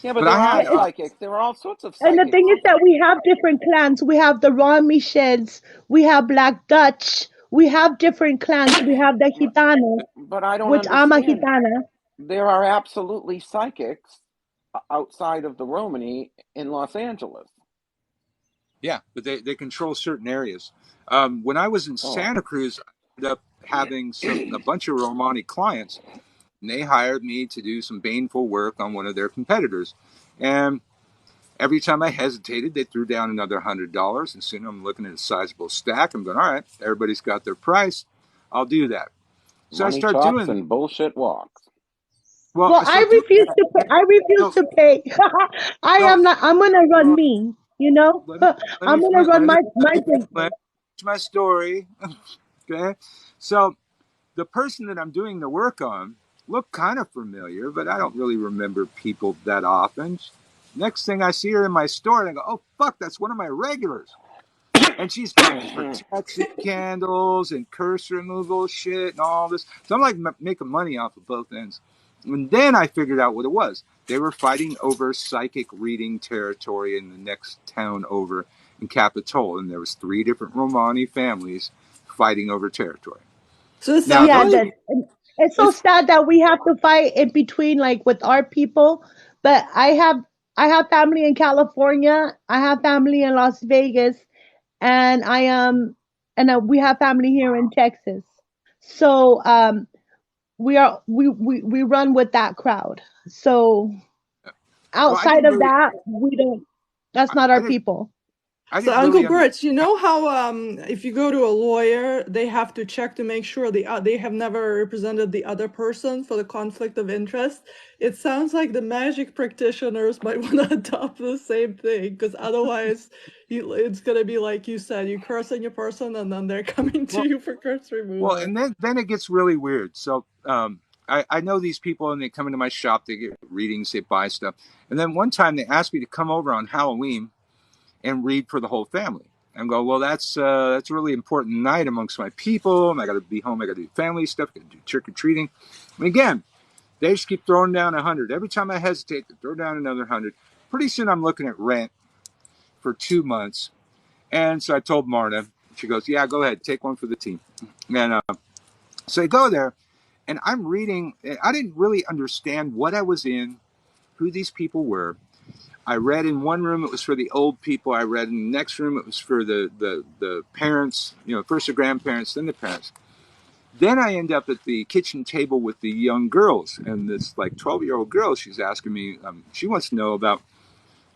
Yeah, but But I there are had, psychics. There are all sorts of And the psychics. thing is that we have different clans. We have the Ron Michels, we have Black Dutch, we have different clans. We have the Gitana, But I don't which I'm a understand. Gitana. There are absolutely psychics outside of the Romany in Los Angeles. yeah, but they control certain areas. When I was in Oh, Santa Cruz, I ended up having a bunch of Romani clients, and they hired me to do some baneful work on one of their competitors. And every time I hesitated, they threw down another $100. And soon I'm looking at a sizable stack. I'm going, all right, everybody's got their price. I'll do that. So I money start talks doing, and bullshit walks. well, Well, I I start doing refuse that. to pay. I refuse So, to pay. I so am not. I'm gonna run well, me. You know, let me let I'm me gonna run my let me business. finish my story. Okay, so the person that I'm doing the work on looked kind of familiar, but I don't really remember people that often. Next thing I see her in my store, and I go, "Oh fuck, that's one of my regulars." And she's got protection candles and curse removal shit and all this. So I'm like making money off of both ends. And then I figured out what it was. They were fighting over psychic reading territory in the next town over in Capitol, and there was 3 different Romani families fighting over territory. So it Now sounds Yeah, those, like that it's so it's sad that we have to fight in between, like with our people. But I have family in California. I have family in Las Vegas, and we have family here in Texas. So we run with that crowd. So well, I outside didn't of really, that, we don't. That's I, not I our didn't, people. I so didn't Uncle really Bert, you understand. know how if you go to a lawyer, they have to check to make sure they have never represented the other person for the conflict of interest. It sounds like the magic practitioners might want to adopt the same thing, because otherwise, it's gonna be like you said, you curse on your person, and then they're coming to Well, you for curse well, removal. and then it gets really weird. So I know these people, and they come into my shop, they get readings, they buy stuff, and then one time they asked me to come over on Halloween and read for the whole family. And go, well, that's a really important night amongst my people, and I got to be home. I got to do family stuff. Got to do trick or treating. And again, they just keep throwing down 100 every time I hesitate. They throw down another 100. Pretty soon, I'm looking at rent for 2 months, and so I told Marta. She goes, "Yeah, go ahead, take one for the team." And so I go there, and I'm reading. I didn't really understand what I was in, who these people were. I read in one room it was for the old people. I read in the next room it was for the parents, first the grandparents, then the parents. Then I end up at the kitchen table with the young girls, and this like 12-year-old girl, she's asking me, she wants to know about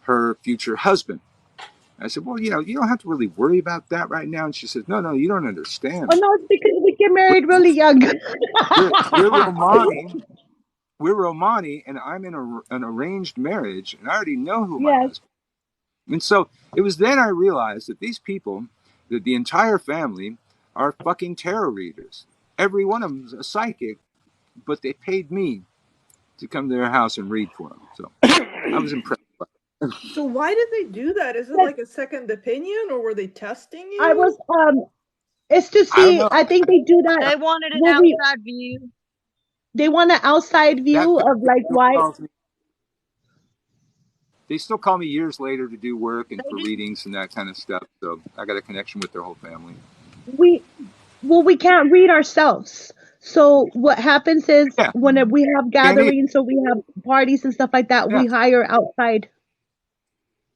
her future husband. I said, well, you don't have to really worry about that right now. And she says, no, you don't Oh understand. no, it's because we get We're, married really young. we're Romani. We're Romani, and I'm in an arranged marriage, and I already know who my Yes. husband is. And so it was then I realized that these people, that the entire family, are fucking tarot readers. Every one of them's a psychic, but they paid me to come to their house and read for them. So I was impressed. So why did they do that? Is it like a second opinion, or were they testing I you? was it's to I don't see. know. I think they do that. They wanted an Well, outside view. they want an outside That view family of like still why. calls me. They still call me years later to do work and They for did. readings and that kind of stuff. So I got a connection with their whole family. We can't read ourselves. So what happens is Yeah, when we have can't eat. gatherings or we have parties and stuff like that, Yeah, we hire outside.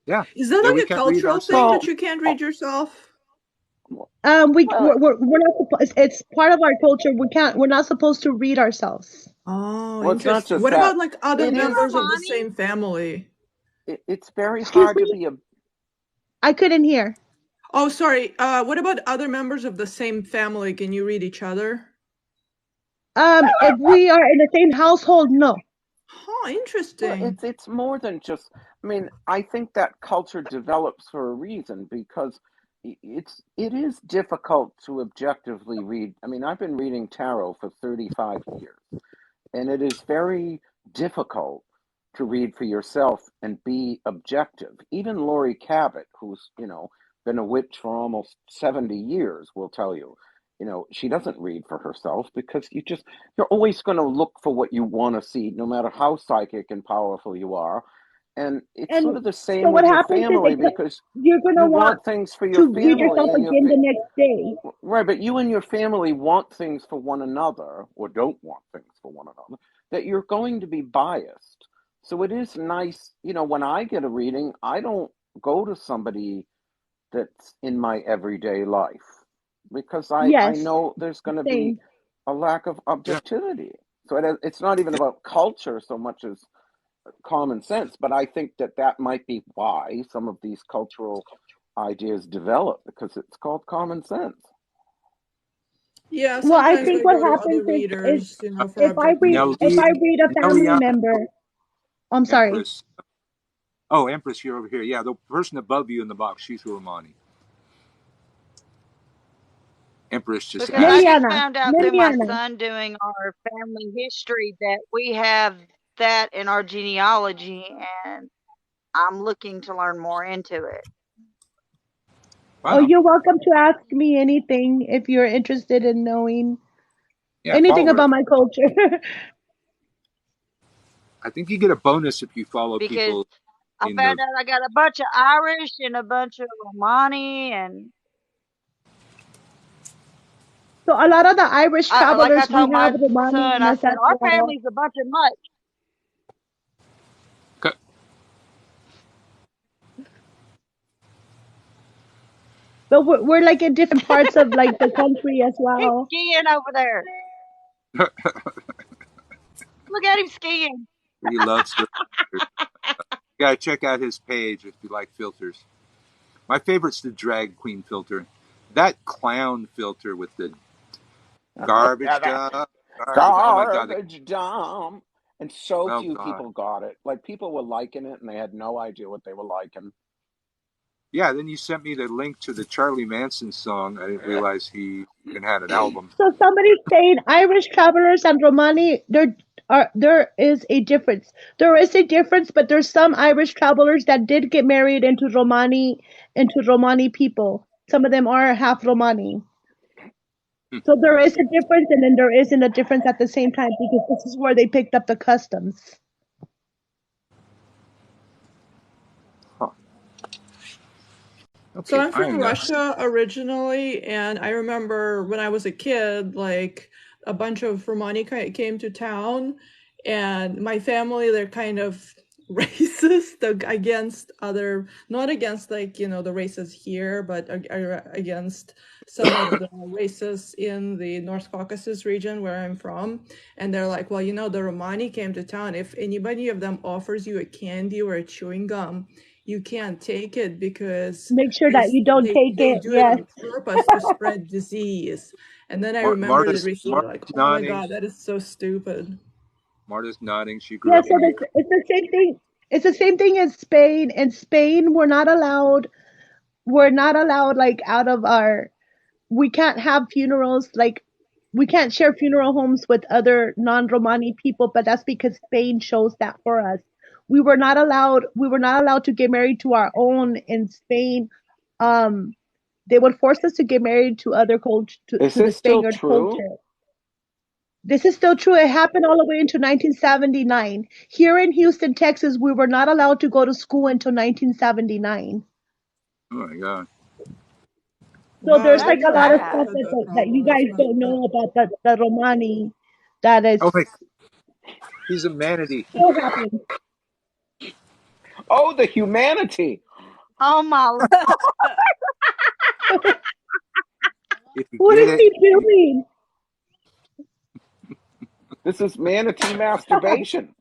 yeah, Is that yeah. We like a can't read cultural thing ourselves. that you can't read yourself? Well, We're not supposed. It's part of our culture. We're not supposed to read ourselves. Oh, well, it's not interesting. just What that. about like other It You is. members of the Romani? same family? It's very Excuse hard to me. be a. I couldn't hear. Oh, sorry. What about other members of the same family? Can you read each other? If we are in the same household, no. Huh, Well, interesting. it's more than just. I mean, I think that culture develops for a reason because it is difficult to objectively read. I mean, I've been reading tarot for 35 years, and it is very difficult to read for yourself and be objective. Even Laurie Cabot, who's been a witch for almost 70 years will tell you. She doesn't read for herself because you're always going to look for what you want to see, no matter how psychic and powerful you are. And it's sort And of the so same what with your happens is family because you're gonna you want want things for your to read family yourself and again the next day. right, but you and your family want things for one another or don't want things for one another, that you're going to be biased. So it is nice, when I get a reading, I don't go to somebody that's in my everyday life because I Yes, know there's going to be same. a lack of Yeah. objectivity. So it's not even about culture so much as common sense, but I think that might be why some of these cultural ideas develop because it's called common sense. Yeah, Well, I sometimes think I what go to other happens is readers, for if I read objectivity. a family Nelly, member, I'm sorry. Empress. Oh, Empress, you're over here. Yeah, the person above you in the box, she's Romani. Empress just Because I asked. just Liliana, found out through my Liliana. son doing our family history that we have that in our genealogy, and I'm looking to learn more into it. Oh, Wow. you're welcome to ask me anything if you're interested in knowing Yeah, anything follow her. about my culture. I think you get a bonus if you follow Because people I in found the. out I got a bunch of Irish and a bunch of Romani, and So a lot of the Irish like I travelers, we told my have Romani son, in I us said, as our well. family's a bunch of mutts. Okay. But we're like in different parts of like the country as He's well. skiing over there. Look at him skiing. He loves filters. You gotta check out his page if you like filters. My favorite's the drag queen filter. That clown filter with the garbage dump. Oh my god. Garbage dump. And so Oh few god. people got it. Like people were liking it and they had no idea what they were liking. Yeah, then you sent me the link to the Charlie Manson song. I didn't realize he even had an album. So somebody's saying Irish travelers and Romani, there is a difference. There is a difference, but there's some Irish travelers that did get married into Romani people. Some of them are half Romani. So there is a difference, and then there isn't a difference at the same time because this is where they picked up the customs. Huh. So Okay, I'm from Russia originally, and I remember when I was a kid, like a bunch of Romani came to town, and my family, they're kind of racist against other, not against like, the races here, but against some of the races in the North Caucasus region where I'm from. And they're like, well, the Romani came to town. If anybody of them offers you a candy or a chewing gum, you can't take it because Make sure that you don't take they it. do it Yes. on purpose to spread disease. And then I remembered it recently, like, oh my god, that is so stupid. Marta's nodding. She grew Yeah, up so in it's the same thing. It's the same thing as Spain. In Spain, we're not allowed. We're not allowed like out of our. We can't have funerals like. We can't share funeral homes with other non-Romani people, but that's because Spain chose that for us. We were not allowed. We were not allowed to get married to our own in Spain. Um, they would force us to get married to other culture Is to the this still Spaniard true? culture. This is still true. It happened all the way into 1979. Here in Houston, Texas, we were not allowed to go to school until 1979. Oh my god. So Wow, I there's like didn't a know lot of That. Texas stuff had that that you problem. That's guys messed don't up. know about the Romani that is Oh my. He's a manatee. still happening. Oh, the humanity. Oh my! If you What get is it. he doing? This is manatee masturbation.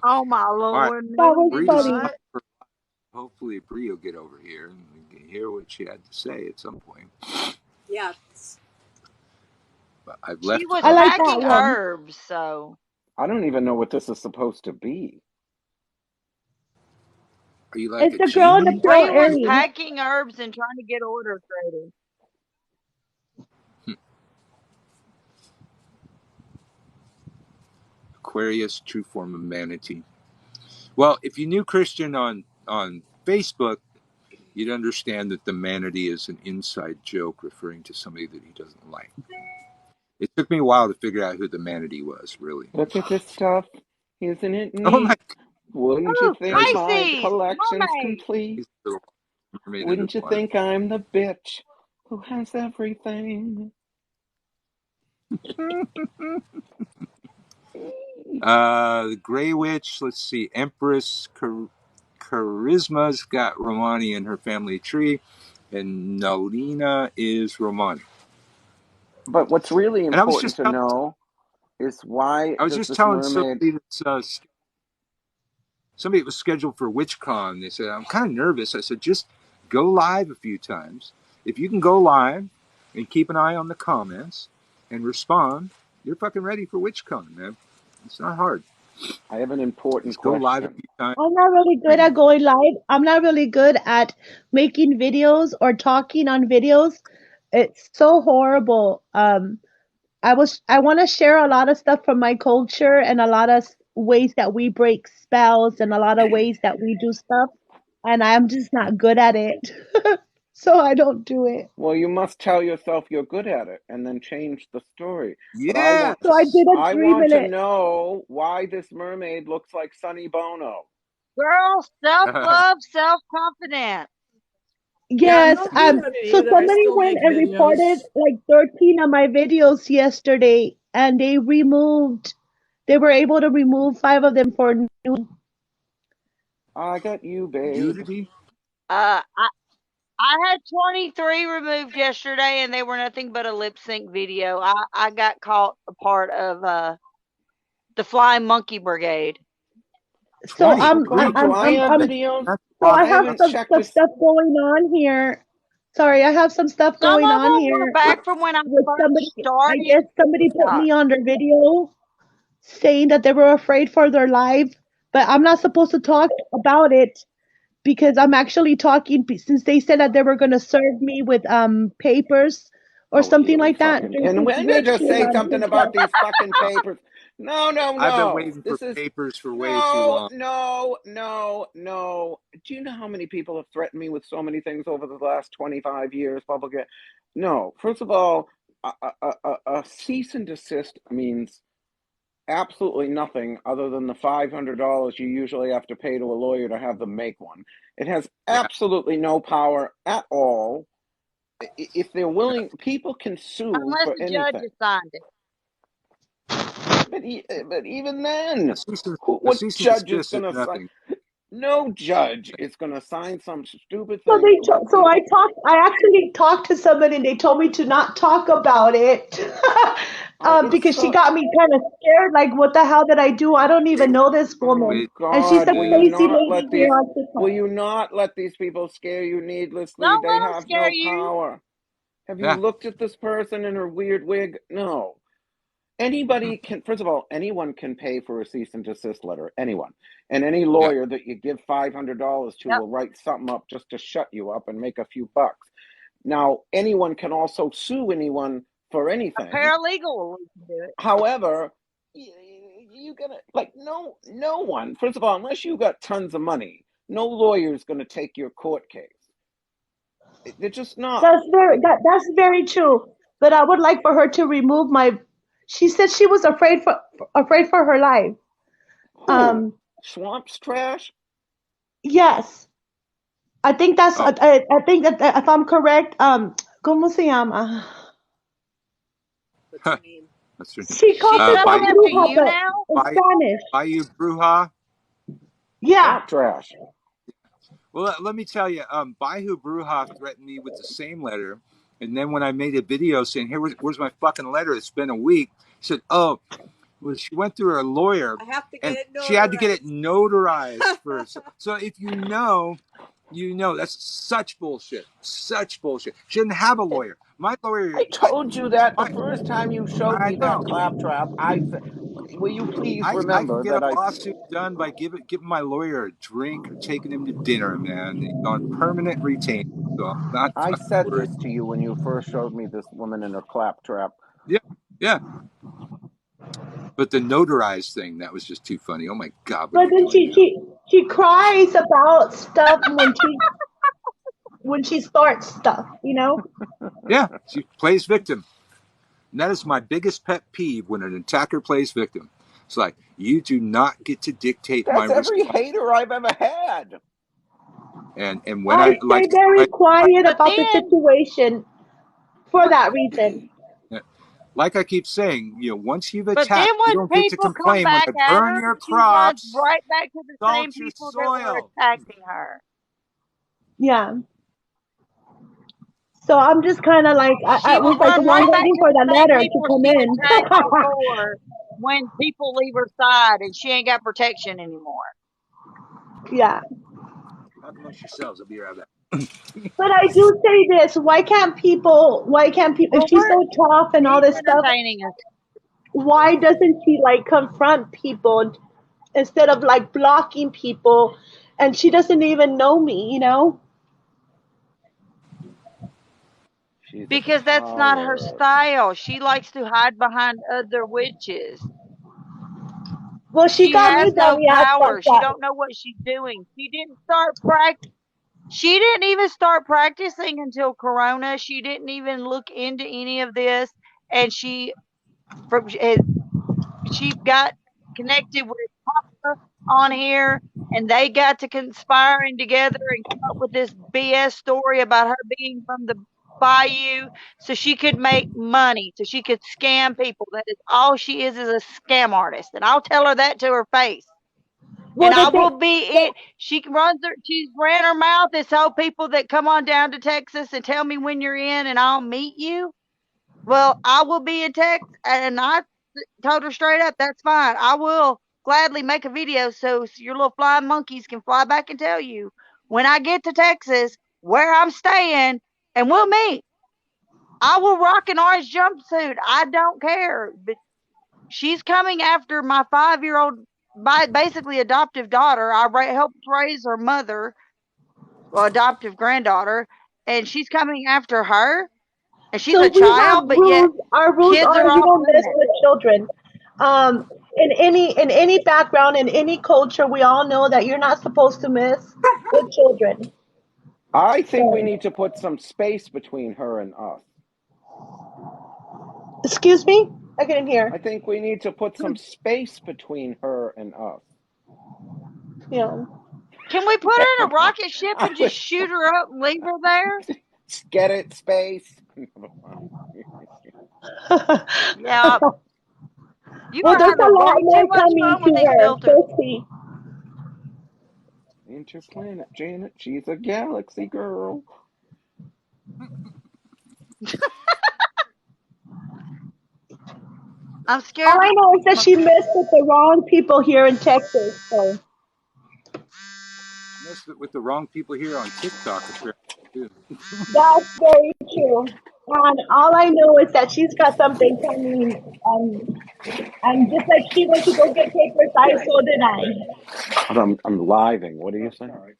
Oh my All right. Lord! That Moon was did Bree's funny. what? hopefully Bree will get over here and we can hear what she had to say at some point. Yeah. But I've She left. was I like that packing one. herbs, so I don't even know what this is supposed to be. Are you like It's a the girl in the genie? pale Bree was Aries. packing herbs and trying to get order created. Aquarius, true form of manatee. Well, if you knew Christian on on Facebook, you'd understand that the manatee is an inside joke referring to somebody that he doesn't like. It took me a while to figure out who the manatee was, really. Look at this stuff. Isn't it neat? Oh my! Wouldn't you think my Pisces, collection's mermaid. complete? Mermaid Wouldn't you think I'm the bitch who has everything? The Grey Witch, let's see, Empress Charisma's got Romani in her family tree, and Nalina is Romani. But what's really important to know is why I was just telling somebody that somebody was scheduled for WitchCon. They said, I'm kind of nervous. I said, just go live a few times. If you can go live and keep an eye on the comments and respond, you're fucking ready for WitchCon, man. It's not hard. I have an important question. Go live a few times. I'm not really good at going live. I'm not really good at making videos or talking on videos. It's so horrible. I want to share a lot of stuff from my culture and a lot of ways that we break spells and a lot of ways that we do stuff, and I'm just not good at it. So I don't do it. Well, you must tell yourself you're good at it and then change the story. Yeah. But I want to know why this mermaid looks like Sonny Bono. Girl, self-love, self-confidence. Yes. So somebody went and reported like 13 of my videos yesterday, and they were able to remove 5 of them for nudity. I got you, babe. Nudity? I had 23 removed yesterday, and they were nothing but a lip sync video. I got caught a part of the Flying Monkey Brigade. So I have some stuff going on here. Sorry, I have some stuff going on here. Were back from when I first started. I guess somebody put me on their video saying that they were afraid for their life, but I'm not supposed to talk about it because I'm actually talking since they said that they were going to serve me with papers or something like that. And when they just say something about these fucking papers. No. I've been waiting for papers for way too long. No. Do you know how many people have threatened me with so many things over the last 25 years, public? No. First of all, a cease and desist means absolutely nothing other than the $500 you usually have to pay to a lawyer to have them make one. It has absolutely no power at all. If they're willing, people can sue unless for the anything. judge has signed it. But even then, what judge is going to sign? No judge is going to sign some stupid thing. I actually talked to somebody and they told me to not talk about it because she got me kind of scared. Like, what the hell did I do? I don't even know this woman. And she's a crazy lady here on TikTok. Will you not let these people scare you needlessly? They have no power. Have you looked at this person in her weird wig? No. Anybody can, first of all, anyone can pay for a cease and desist letter. Anyone. And any lawyer that you give $500 to will write something up just to shut you up and make a few bucks. Now, anyone can also sue anyone for anything. A paralegal will do it. However, you gotta, like, no one, first of all, unless you got tons of money, no lawyer is going to take your court case. They're just not. That's very true. But I would like for her to remove my. She said she was afraid for her life. Swamps trash? Yes. I think that's I think that if I'm correct, ¿cómo se llama? That's her name. She called it bruja in Spanish. Bayou Bruja? Yeah. Trash. Well, let me tell you, Bayou Bruja threatened me with the same letter. And then when I made a video saying, where's my fucking letter? It's been a week. She said, well, she went through her lawyer. And she had to get it notarized first. So if you know, that's such bullshit. Such bullshit. She didn't have a lawyer. My lawyer. I told you that the first time you showed me that claptrap. I said, will you please remember I can get a lawsuit done by giving my lawyer a drink or taking him to dinner, man. He's on permanent retainer. So I said this to you when you first showed me this woman in her claptrap. Yeah. But the notarized thing, that was just too funny. Oh my God. But then she She cries about stuff when she starts stuff, you know? Yeah, she plays victim. And that is my biggest pet peeve when an attacker plays victim. It's like, you do not get to dictate my That's every response. hater I've ever had. And when I stay very quiet about the situation for that reason. Like I keep saying, once you've But attacked, then you when don't get to people come complain when back they at burn her, your she runs crops, right back to the same salt your people that were soil. attacking her. Yeah. So I'm just kind of like, I She will was like, run well, I'm right back waiting to for the the same letter to people come she in. attacked before when people leave her side and she ain't got protection anymore. Yeah. Talk amongst yourselves. I'll be right back. But I do say this: why can't people? If she's so tough and all this stuff, why doesn't she like confront people instead of like blocking people? And she doesn't even know me, you know. Because that's not her style. She likes to hide behind other witches. Well, she got has me no power. like She that. don't know what she's doing. She didn't even start practicing until Corona. She didn't even look into any of this, and she got connected with Papa on here, and they got to conspiring together and come up with this BS story about her being from the Bayou, so she could make money, so she could scam people. That is all she is a scam artist, and I'll tell her that to her face. Well, and I will be it. She's ran her mouth and told people that come on down to Texas and tell me when you're in and I'll meet you. Well, I will be in Texas, and I told her straight up, that's fine. I will gladly make a video so your little flying monkeys can fly back and tell you when I get to Texas where I'm staying, and we'll meet. I will rock an orange jumpsuit. I don't care. But she's coming after my 5-year-old, basically adoptive daughter. I helped raise her mother, adoptive granddaughter, and she's coming after her. And she's a child, but yet our rules kids are are you off don't mess limits. with children. In any background, in any culture, we all know that you're not supposed to mess with children. I think we need to put some space between her and us. Excuse me? I couldn't hear. I think we need to put some space between her and us. Yeah. Can we put her in a rocket ship and just shoot her up and leave her there? Get it, space. Yeah. Well, there's a lot more coming to her. So see. Interplanet Janet, she's a galaxy girl. I'm scared. All I know is that she messed with the wrong people here in Texas. So. Messed with the wrong people here on TikTok, too. That's very true. And all I know is that she's got something coming. And just like she went to go get papers, so did I. I'm living. What are you saying?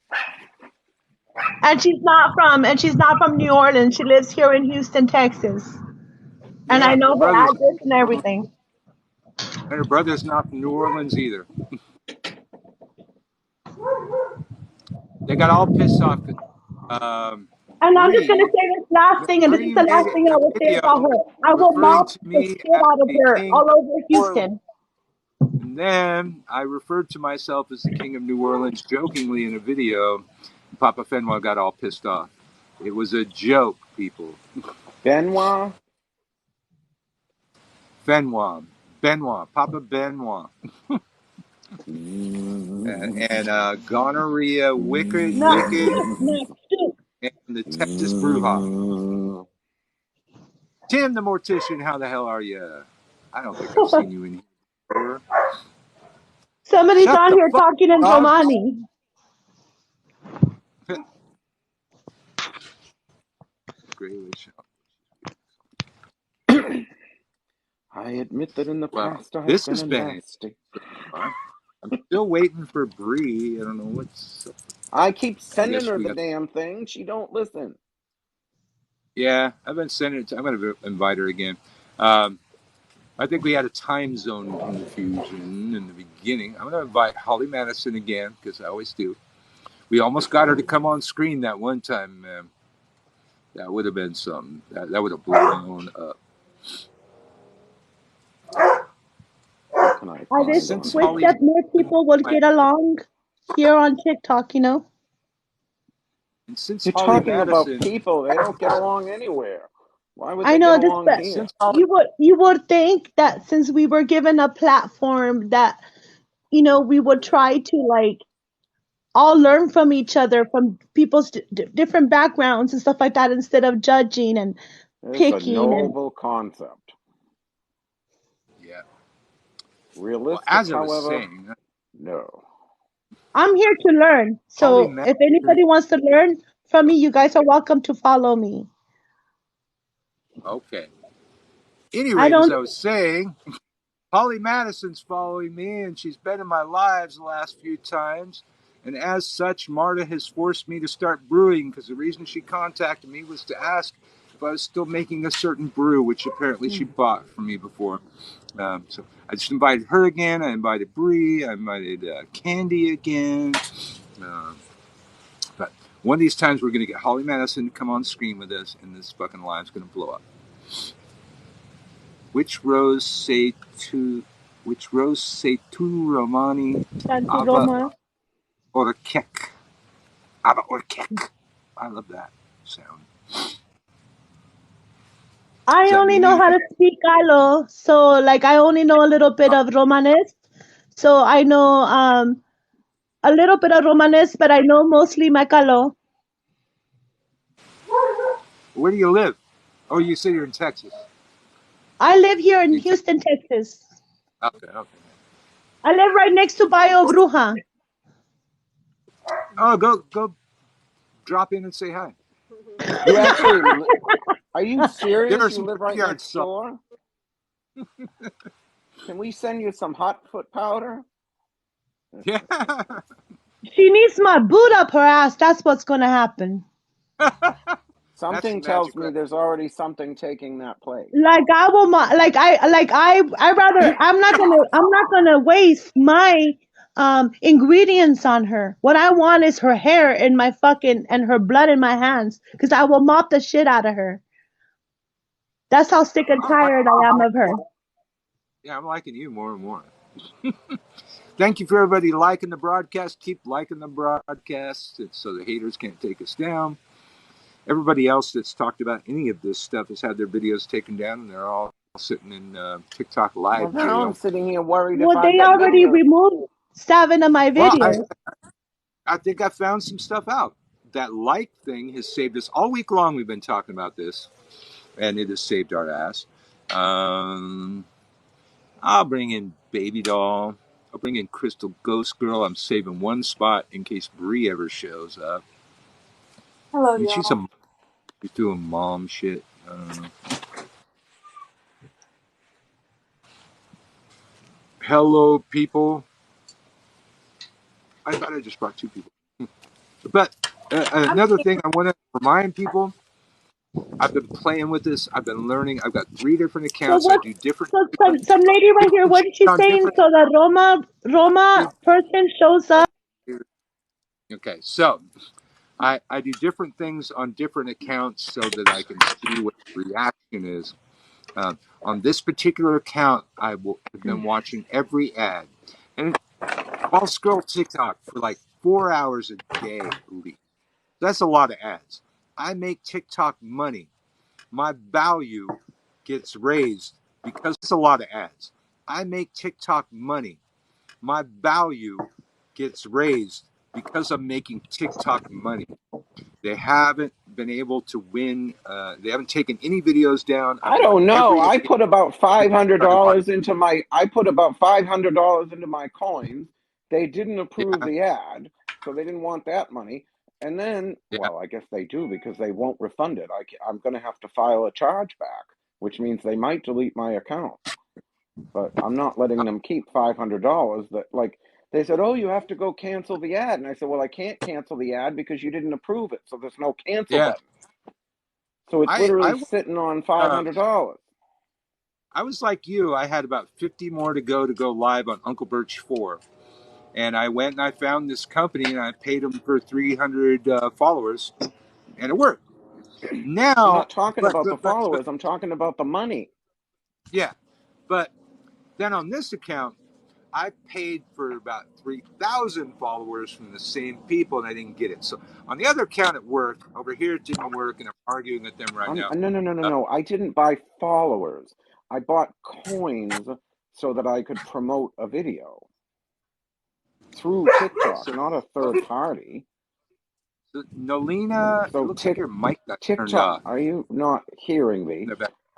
And she's not from New Orleans. She lives here in Houston, Texas. And Yeah, I know her address and everything. And her brother's not from New Orleans either. They got all pissed off. And I'm just gonna say this last thing, and this is the last thing I will say about her. I will mouth the shit out of her all over Houston. And then I referred to myself as the King of New Orleans jokingly in a video. Papa Fenwa got all pissed off. It was a joke, people. Benoit? Benoit. Papa Benoit. and gonorrhea, wicked, and the Texas Bruja. Tim the Mortician, how the hell are you? I don't think I've seen you in here before. Somebody's on here talking in Romani. I admit that in the past I've been nasty. I'm still waiting for Bree. I don't know what's. I keep sending her the damn thing. She don't listen. Yeah, I've been sending it. I'm going to invite her again. My I think we had a time zone confusion in the beginning. I'm going to invite Holly Madison again, because I always do. We almost got her to come on screen that one time. That would have been something. That would have blown up. I just wish that more people would get along here on TikTok, you know? And since You're Holly talking Madison, about people, they don't get along anywhere. Why would I they know get this, along but here? you would think that since we were given a platform that, you know, we would try to like all learn from each other, from people's different backgrounds and stuff like that, instead of judging and It's picking. a noble concept. Yeah. Realistic, well, as I was however, saying, no. I'm here to learn. So if anybody wants to learn from me, you guys are welcome to follow me. Okay. Anyway, as I was saying, Holly Madison's following me, and she's been in my lives the last few times. And as such, Marta has forced me to start brewing, because the reason she contacted me was to ask if I was still making a certain brew, which apparently she bought from me before. So I just invited her again. I invited Bree. I invited Candy again. But one of these times we're going to get Holly Madison to come on screen with us, and this fucking live's going to blow up. Which rose say tu Romani Ava Orkek. Ava Orkek. I love that sound. I only know how to speak Galo, so like I only know a little bit of Romanes. So I know a little bit of Romanes, but I know mostly Macalo. Where do you live? Oh, you say you're in Texas. I live here in Houston, Texas. Okay. I live right next to Bio Bruja. Oh, go drop in and say hi. You actually, are you serious? You live right next door? Can we send you some hot foot powder? Yeah. She needs my boot up her ass. That's what's gonna happen. Something tells me there's already something taking that place. Like I will, I'm not gonna waste my ingredients on her. What I want is her hair in my and her blood in my hands, because I will mop the shit out of her. That's how sick and tired I am of her. Yeah, I'm liking you more and more. Thank you for everybody liking the broadcast. Keep liking the broadcast so the haters can't take us down. Everybody else that's talked about any of this stuff has had their videos taken down, and they're all sitting in TikTok live jail. Now I'm sitting here worried. Well, they already removed 7 of my videos. Well, I think I found some stuff out. That like thing has saved us all week long. We've been talking about this, and it has saved our ass. I'll bring in Baby Doll. I'll bring in Crystal Ghost Girl. I'm saving one spot in case Bree ever shows up. Hello, I mean, y'all. she's doing mom shit. I don't know. Hello, people. I thought I just brought 2 people. But another thing I want to remind people, I've been playing with this. I've been learning. I've got 3 different accounts. I do different. Some lady right here. What is she saying? So the Roma person shows up. Okay, so I do different things on different accounts so that I can see what the reaction is. On this particular account, I've been watching every ad, and I'll scroll TikTok for like 4 hours a day at least. That's a lot of ads. I make TikTok money. My value gets raised because it's a lot of ads. I make TikTok money. My value gets raised because I'm making TikTok money. They haven't been able to win. They haven't taken any videos down. I don't know. I put about $500 into my. I put about $500 into my coins. They didn't approve the ad, so they didn't want that money. And then, well, I guess they do because they won't refund it. I'm going to have to file a chargeback, which means they might delete my account. But I'm not letting them keep $500. That like. They said, oh, you have to go cancel the ad. And I said, well, I can't cancel the ad because you didn't approve it. So there's no cancel button. So it's literally sitting on $500. I was like you. I had about 50 more to go live on Uncle Birch 4. And I went and I found this company and I paid them for 300 followers, and it worked. Now, I'm not talking about the followers. I'm talking about the money. Yeah, but then on this account, I paid for about 3,000 followers from the same people, and I didn't get it. So on the other account, it worked. Over here, it didn't work, and I'm arguing with them right now. No. I didn't buy followers. I bought coins so that I could promote a video through TikTok, not a third party. Nolina, so it looks like your mic got turned TikTok, off. are you not hearing me?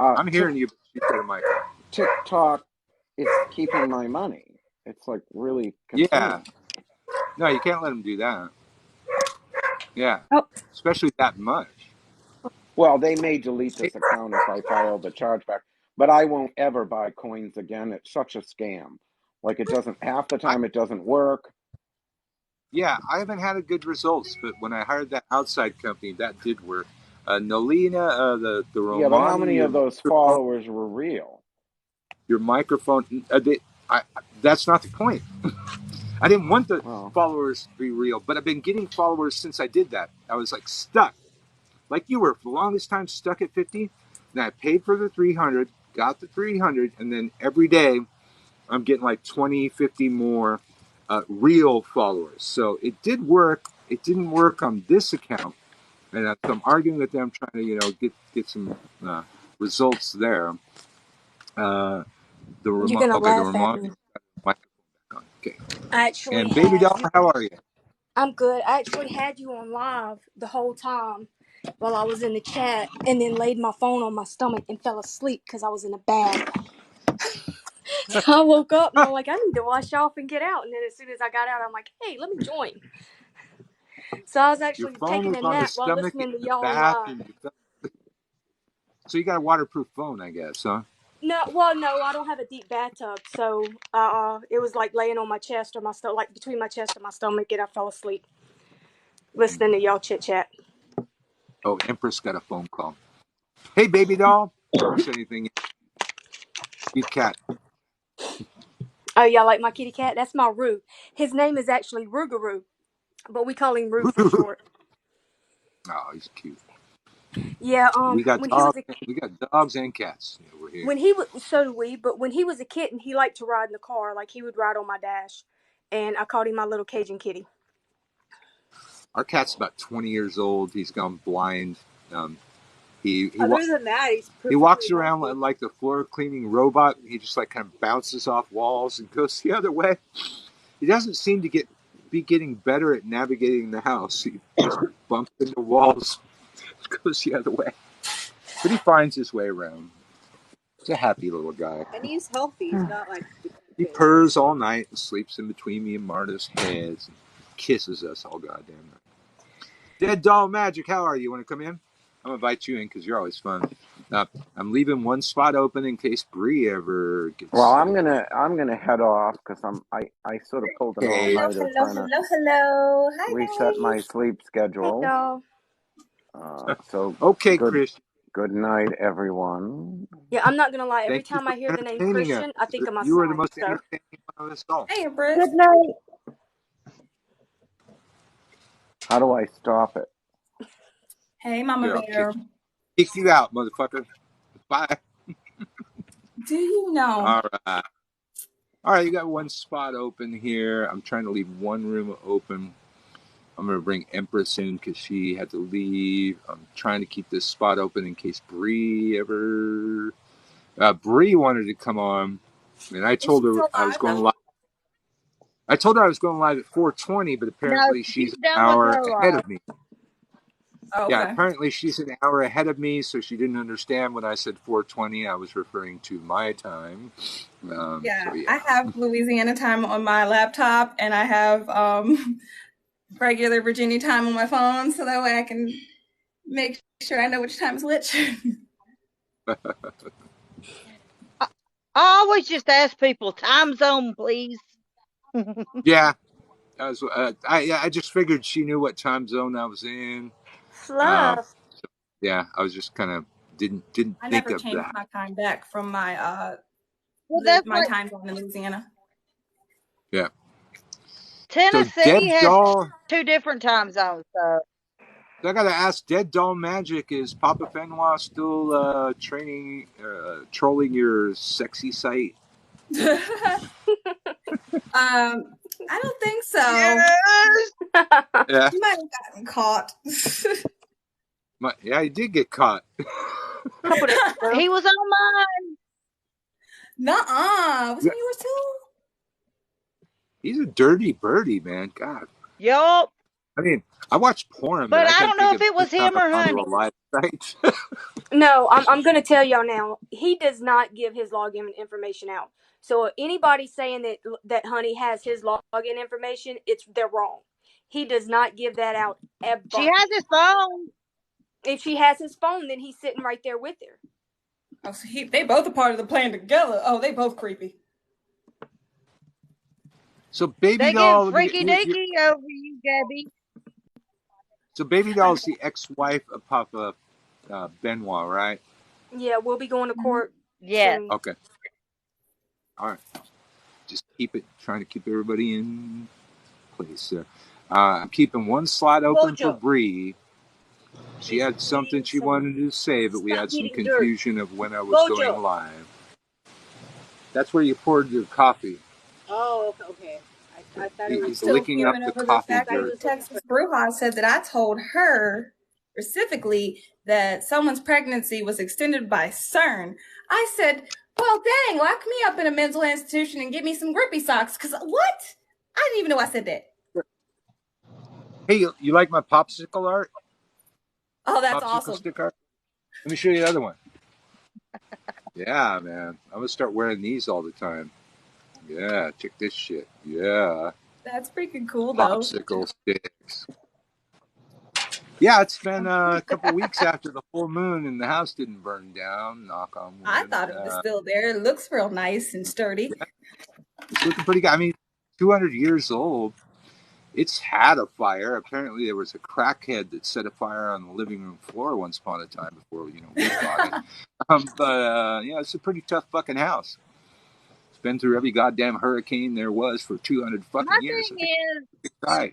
I'm hearing you, but you put a mic on. TikTok is keeping my money. It's like really concerning. Yeah. No, you can't let them do that. Yeah. Oh. Especially that much. Well, they may delete this account if I file the chargeback, but I won't ever buy coins again. It's such a scam. Like, it doesn't, half the time it doesn't work. Yeah, I haven't had good results, but when I hired that outside company, that did work. Nolina, the Romani, yeah, but how many of those followers were real? Your microphone, that's not the point. I didn't want the followers to be real, but I've been getting followers since I did that. I was like stuck, like you were for the longest time, stuck at 50. Then I paid for the 300, got the 300, and then every day I'm getting like 20, 50 more real followers. So it did work. It didn't work on this account, and so I'm arguing with them, trying to get some results there. You're gonna laugh at me. Okay. Actually, and Baby Doll, how are you? I'm good. I actually had you on live the whole time while I was in the chat, and then laid my phone on my stomach and fell asleep because I was in a bag. So I woke up and I'm like, I need to wash off and get out. And then as soon as I got out, I'm like, hey, let me join. So I was actually taking a nap while listening to y'all live. So you got a waterproof phone, I guess, huh? No, I don't have a deep bathtub, so it was like laying on my chest or my stomach, like between my chest and my stomach, and I fell asleep listening to y'all chit chat. Oh, Empress got a phone call. Hey, Baby Doll. Never said anything. Cute cat. Oh, y'all like my kitty cat? That's my Roo. His name is actually Rougarou, but we call him Roo for short. Oh, he's cute. Yeah. We got dogs and cats over here. So do we. But when he was a kitten, he liked to ride in the car. Like, he would ride on my dash, and I called him my little Cajun kitty. Our cat's about 20 years old. He's gone blind. He walks around like the floor cleaning robot. He just like kind of bounces off walls and goes the other way. He doesn't seem to be getting better at navigating the house. He just bumps into walls, goes the other way. But he finds his way around. He's a happy little guy. And he's healthy. He's not like... He purrs all night and sleeps in between me and Marta's heads and kisses us all goddamn night. Dead Doll Magic, how are you? Want to come in? I'm going to invite you in because you're always fun. I'm leaving one spot open in case Bree ever gets... Well, I'm gonna head off because I sort of pulled an all-nighter trying to reset my sleep schedule. So okay, Christian. Good night, everyone. Yeah, I'm not gonna lie. Every time I hear the name Christian, I think of my son. You were the most entertaining one of us all. Hey, Bruce. Good night. How do I stop it? Hey, Mama Bear. Kick you out, motherfucker. Bye. Do you know? All right, you got one spot open here. I'm trying to leave one room open. I'm going to bring Empress in because she had to leave. I'm trying to keep this spot open in case Bree ever... Bree wanted to come on, and I told her I was going live. I told her I was going live at 4:20, but apparently she's an hour ahead of me. Oh, okay. Yeah, apparently she's an hour ahead of me, so she didn't understand when I said 4:20. I was referring to my time. I have Louisiana time on my laptop, and I have regular Virginia time on my phone, so that way I can make sure I know which time is which. I always just ask people, time zone, please. Yeah, I just figured she knew what time zone I was in. Fluff. I was just kind of Didn't I think never of changed that. my time back from my Well, that's my like time zone in Louisiana. Yeah. So Tennessee Dead has Doll. 2 different time zones. So I gotta ask, Dead Doll Magic, is Papa Benoit still trolling your sexy site? I don't think so. yes, Yeah. You might have gotten caught. Yeah, he did get caught. Couple days ago. he was on mine. Nuh-uh. Was Yeah. it yours too? He's a dirty birdie, man. God. Yup. I mean, I watch porn, But but I I can't don't know think if of it was any time him I've or gone to Honey. a live site. No, I'm going to tell y'all now. He does not give his login information out. So anybody saying that Honey has his login information, they're wrong. He does not give that out ever. She has his phone. If she has his phone, then he's sitting right there with her. Oh, so they both are part of the plan together. Oh, they both creepy. So Baby They Doll, get freaky deaky over you, Gabby. so Baby Doll is the ex-wife of Papa Benoit, right? Yeah, we'll be going to court. Yes. soon. Okay. All right. Just trying to keep everybody in place there. I'm keeping one slot open for Bree. She had something she wanted to say, but we had some confusion of when I was going live. That's where you poured your coffee. Oh, okay. I thought it was He's Still licking up fuming the over coffee the fact that dirt. Texas Bruja said that I told her specifically that someone's pregnancy was extended by CERN. I said, well, dang, lock me up in a mental institution and get me some grippy socks. Because what? I didn't even know I said that. Hey, you like my popsicle art? Oh, that's popsicle awesome. Stick art? Let me show you the other one. Yeah, man. I'm going to start wearing these all the time. Yeah, check this shit. Yeah. That's freaking cool, though. Popsicle sticks. Yeah, it's been a couple weeks after the full moon and the house didn't burn down. Knock on wood. I thought it was still there. It looks real nice and sturdy. Yeah, it's looking pretty good. I mean, 200 years old. It's had a fire. Apparently, there was a crackhead that set a fire on the living room floor once upon a time before we bought it. But it's a pretty tough fucking house. It's been through every goddamn hurricane there was for 200 fucking years. My thing is,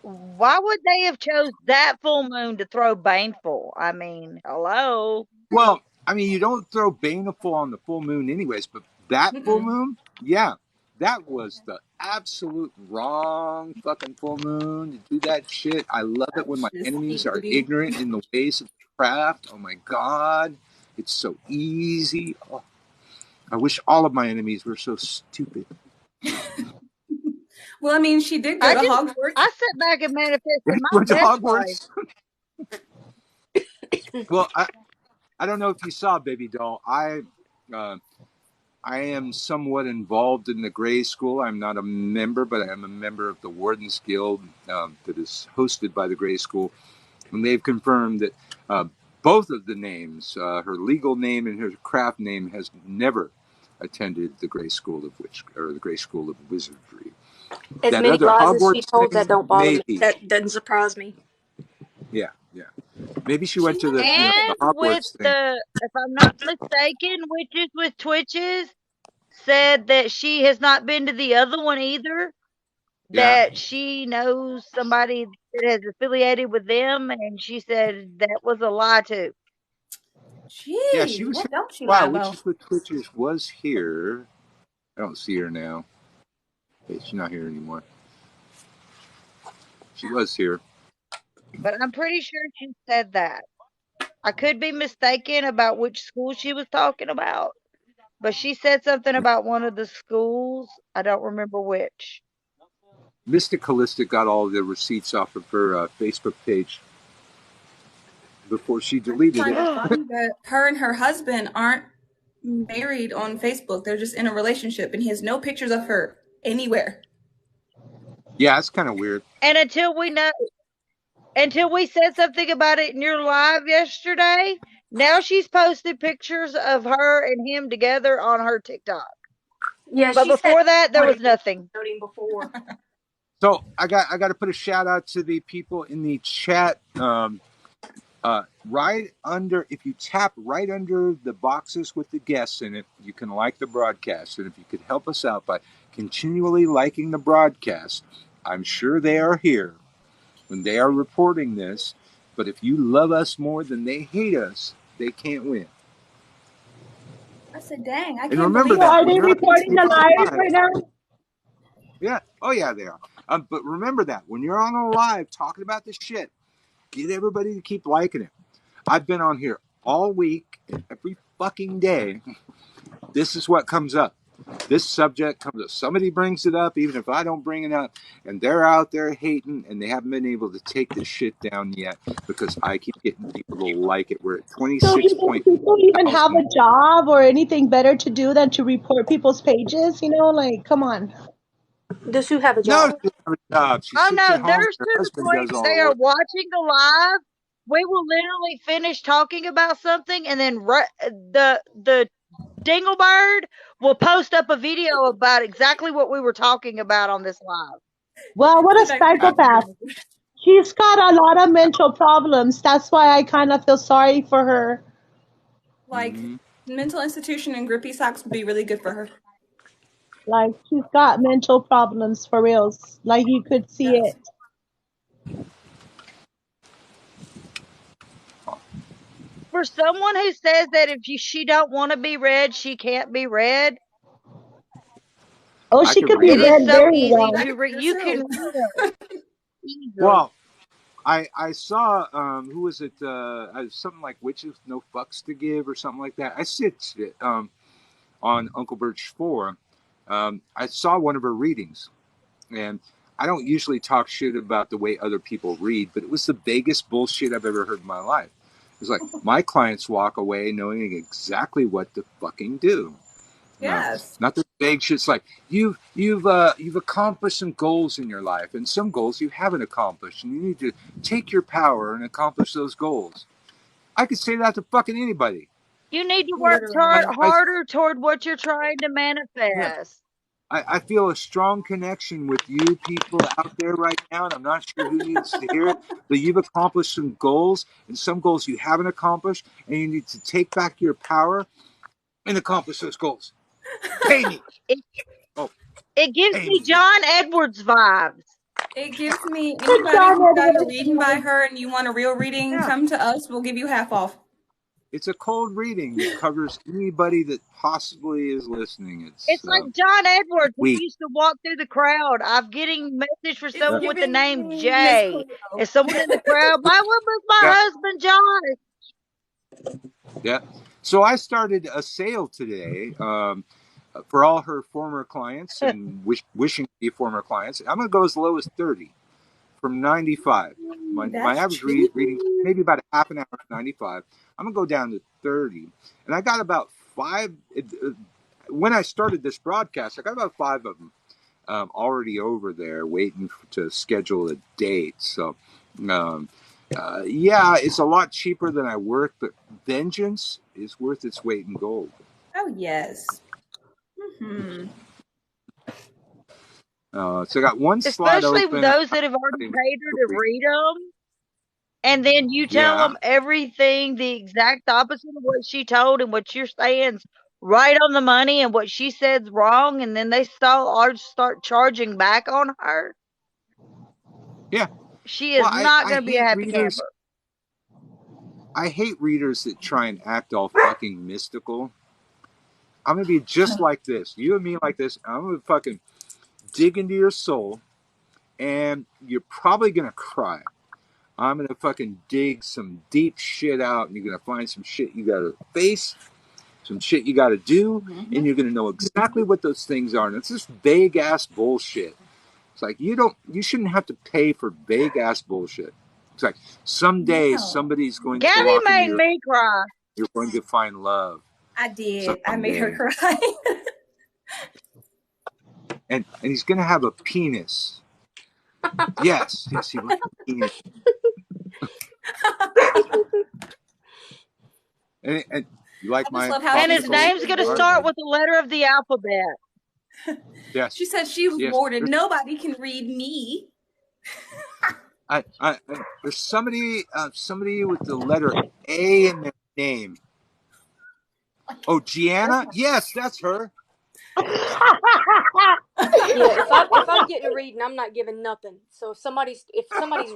why would they have chose that full moon to throw Baneful? I mean, hello. Well, I mean, you don't throw Baneful on the full moon anyways, but that full moon, yeah, that was the absolute wrong fucking full moon to do that shit. I love it when my enemies are ignorant in the ways of the craft. Oh my God, it's so easy. Oh, I wish all of my enemies were so stupid. Well, I mean, she did go to Hogwarts. I sat back and manifested my went to best Hogwarts. Well, I don't know if you saw, Baby Doll. I am somewhat involved in the Grey School. I'm not a member, but I am a member of the Wardens Guild that is hosted by the Grey School. And they've confirmed that both of the names, her legal name and her craft name, has never attended the Grey School of the Grey School of Wizardry. As that many other lies as she Hogwarts told, thing, that don't bother maybe. me. That doesn't surprise me. Yeah. Maybe she went to the And with Hogwarts thing. if I'm not mistaken, Witches with Twitches said that she has not been to the other one either. Yeah. That she knows somebody that is affiliated with them, and she said that was a lie too. Jeez, yeah, she was. What don't she Wow, lie, Witches with Twitches was here. I don't see her now. Hey, she's not here anymore. She was here. But I'm pretty sure she said that. I could be mistaken about which school she was talking about, but she said something about one of the schools. I don't remember which. Mystic Holistic got all the receipts off of her Facebook page before she deleted it. Funny that her and her husband aren't married on Facebook. They're just in a relationship, and he has no pictures of her anywhere. Yeah, it's kind of weird. And until we said something about it in your live yesterday, now she's posted pictures of her and him together on her TikTok. Yeah, but before that, there was nothing. Before. So I got to put a shout out to the people in the chat. Right under, if you tap right under the boxes with the guests in it, you can like the broadcast. And if you could help us out by continually liking the broadcast, I'm sure they are here when they are reporting this. But if you love us more than they hate us, they can't win. I said, dang, I And can't remember believe that. Are they reporting the live right now? Yeah. Oh, yeah, they are. But remember that when you're on a live talking about this shit, get everybody to keep liking it. I've been on here all week, and every fucking day, this is what comes up. This subject comes up. Somebody brings it up, even if I don't bring it up, and they're out there hating, and they haven't been able to take this shit down yet because I keep getting people to like it. We're at 26 points. So people even have a job or anything better to do than to report people's pages? You know, like, come on. Does Sue have a No, job? she doesn't have a job. She Oh sits no, at home. there's Her to the husband point does all they the are work. watching the live. We will literally finish talking about something, and then the Dinglebird will post up a video about exactly what we were talking about on this live. Well, what a psychopath. She's got a lot of mental problems. That's why I kind of feel sorry for her. Like, mental institution and grippy socks would be really good for her. Like, she's got mental problems for reals. Like, you could see it. For someone who says that if she don't want to be read, she can't be read. Oh, she could be It read is so very easy well. to read. You can read her. Easily. Well, I saw who was it? Something like Witches No Fucks to Give or something like that. I sit on Uncle Birch 4. I saw one of her readings, and I don't usually talk shit about the way other people read, but it was the biggest bullshit I've ever heard in my life. It's like my clients walk away knowing exactly what to fucking do. Yes. Not the vague shit. It's like you've accomplished some goals in your life, and some goals you haven't accomplished, and you need to take your power and accomplish those goals. I could say that to fucking anybody. You need to work harder toward what you're trying to manifest. Yeah. I feel a strong connection with you people out there right now, and I'm not sure who needs to hear it, but you've accomplished some goals, and some goals you haven't accomplished, and you need to take back your power and accomplish those goals. Pay me. It gives me John Edwards vibes. It gives me anybody who got a reading by her and you want a real reading, come to us. We'll give you half off. It's a cold reading that covers anybody that possibly is listening. It's like John Edwards who used to walk through the crowd. I'm getting a message for someone with the name Jay. Is someone in the crowd? What was my husband John? Yeah. So I started a sale today for all her former clients and wishing to be former clients. I'm going to go as low as 30 from 95. My average reading, maybe about a half an hour, 95. I'm going to go down to 30. And I got about 5. When I started this broadcast, I got about 5 of them already over there waiting to schedule a date. So, yeah, it's a lot cheaper than I work, but vengeance is worth its weight in gold. Oh, yes. Mm-hmm. So I got one slot open. Especially those that have already paid her to read them. And then you tell them everything the exact opposite of what she told, and what you're saying's right on the money, and what she said's wrong, and then they start charging back on her. Yeah. She is not going to be a happy camper. I hate readers that try and act all fucking mystical. I'm going to be just like this. You and me like this. I'm going to fucking dig into your soul, and you're probably going to cry. I'm going to fucking dig some deep shit out, and you're going to find some shit you got to face, some shit you got to do, and you're going to know exactly what those things are. And it's this vague-ass bullshit. It's like, you shouldn't have to pay for vague-ass bullshit. It's like, someday somebody's going to walk Gabby made me cry. You're going to find love. I did. I made her cry. and he's going to have a penis. Yes, he will have a penis. and you like my... And his name's going to start with the letter of the alphabet. Yes. She said she was warded. Nobody can read me. There's somebody with the letter A in their name. Oh, Gianna? Yes, that's her. Yeah, if I'm getting a reading, I'm not giving nothing. So if somebody's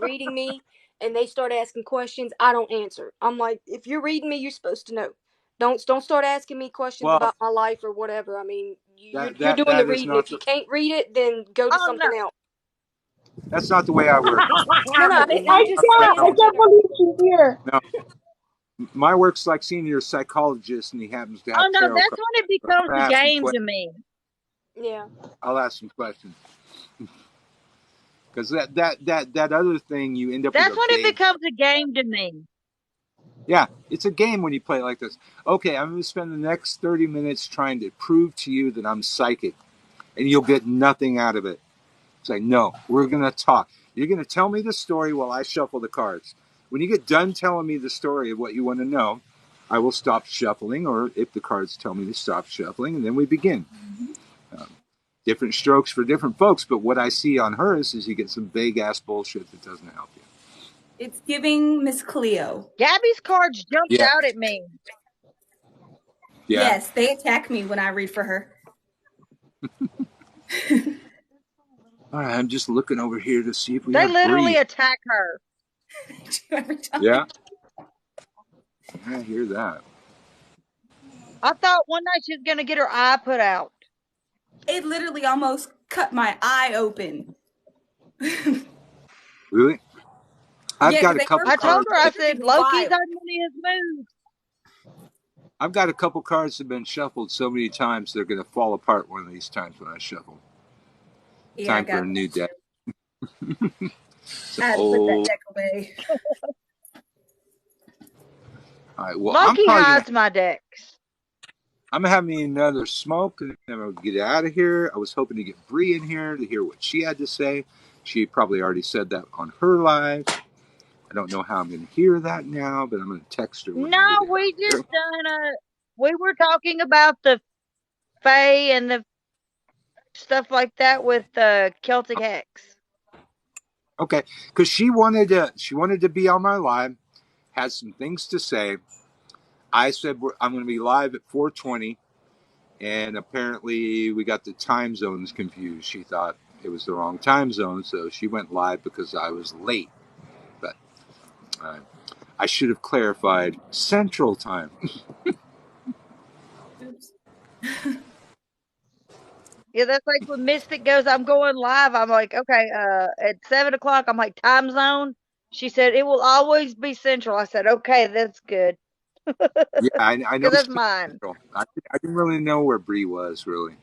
reading me and they start asking questions, I don't answer. I'm like, if you're reading me, you're supposed to know. Don't start asking me questions about my life or whatever. I mean, you're doing the reading. If you can't read it, then go to something else. That's not the way I work. No, I'm just saying. I can't believe she's here. No. My work's like seeing your psychologist, and he happens to have. Oh no, that's when it becomes a game to me. Yeah. I'll ask some questions. Because that other thing, you end up. That's when it becomes a game to me. Yeah, it's a game when you play it like this. Okay, I'm going to spend the next 30 minutes trying to prove to you that I'm psychic, and you'll get nothing out of it. It's like, no, we're going to talk. You're going to tell me the story while I shuffle the cards. When you get done telling me the story of what you want to know, I will stop shuffling, or if the cards tell me to stop shuffling, and then we begin. Different strokes for different folks, but what I see on hers is you get some vague-ass bullshit that doesn't help you. It's giving Miss Cleo. Gabby's cards jumped out at me. Yeah. Yes, they attack me when I read for her. All right, I'm just looking over here to see if we They literally attack her. Every time. Yeah. I hear that. I thought one night she was going to get her eye put out. It literally almost cut my eye open. Really? I've got a couple. I told her, I said, Loki's on one of his moves. I've got a couple cards that have been shuffled so many times they're going to fall apart one of these times when I shuffle. Yeah, Time for a new deck. I had to put that deck away. All right, well, Loki hides my decks. I'm going to have me another smoke, and then I'll get out of here. I was hoping to get Bree in here to hear what she had to say. She probably already said that on her live. I don't know how I'm going to hear that now, but I'm going to text her. No, we just we were talking about the Fae and the stuff like that with the Celtic Hex. Okay, because she wanted to be on my live, had some things to say. I said I'm going to be live at 4:20, and apparently we got the time zones confused. She thought it was the wrong time zone, so she went live because I was late. But I should have clarified Central Time. Oops. Yeah, that's like when Mystic goes, I'm going live. I'm like, okay, at 7 o'clock, I'm like, time zone? She said, it will always be Central. I said, okay, that's good. Yeah, I know. That's mine. I didn't really know where Bree was, really.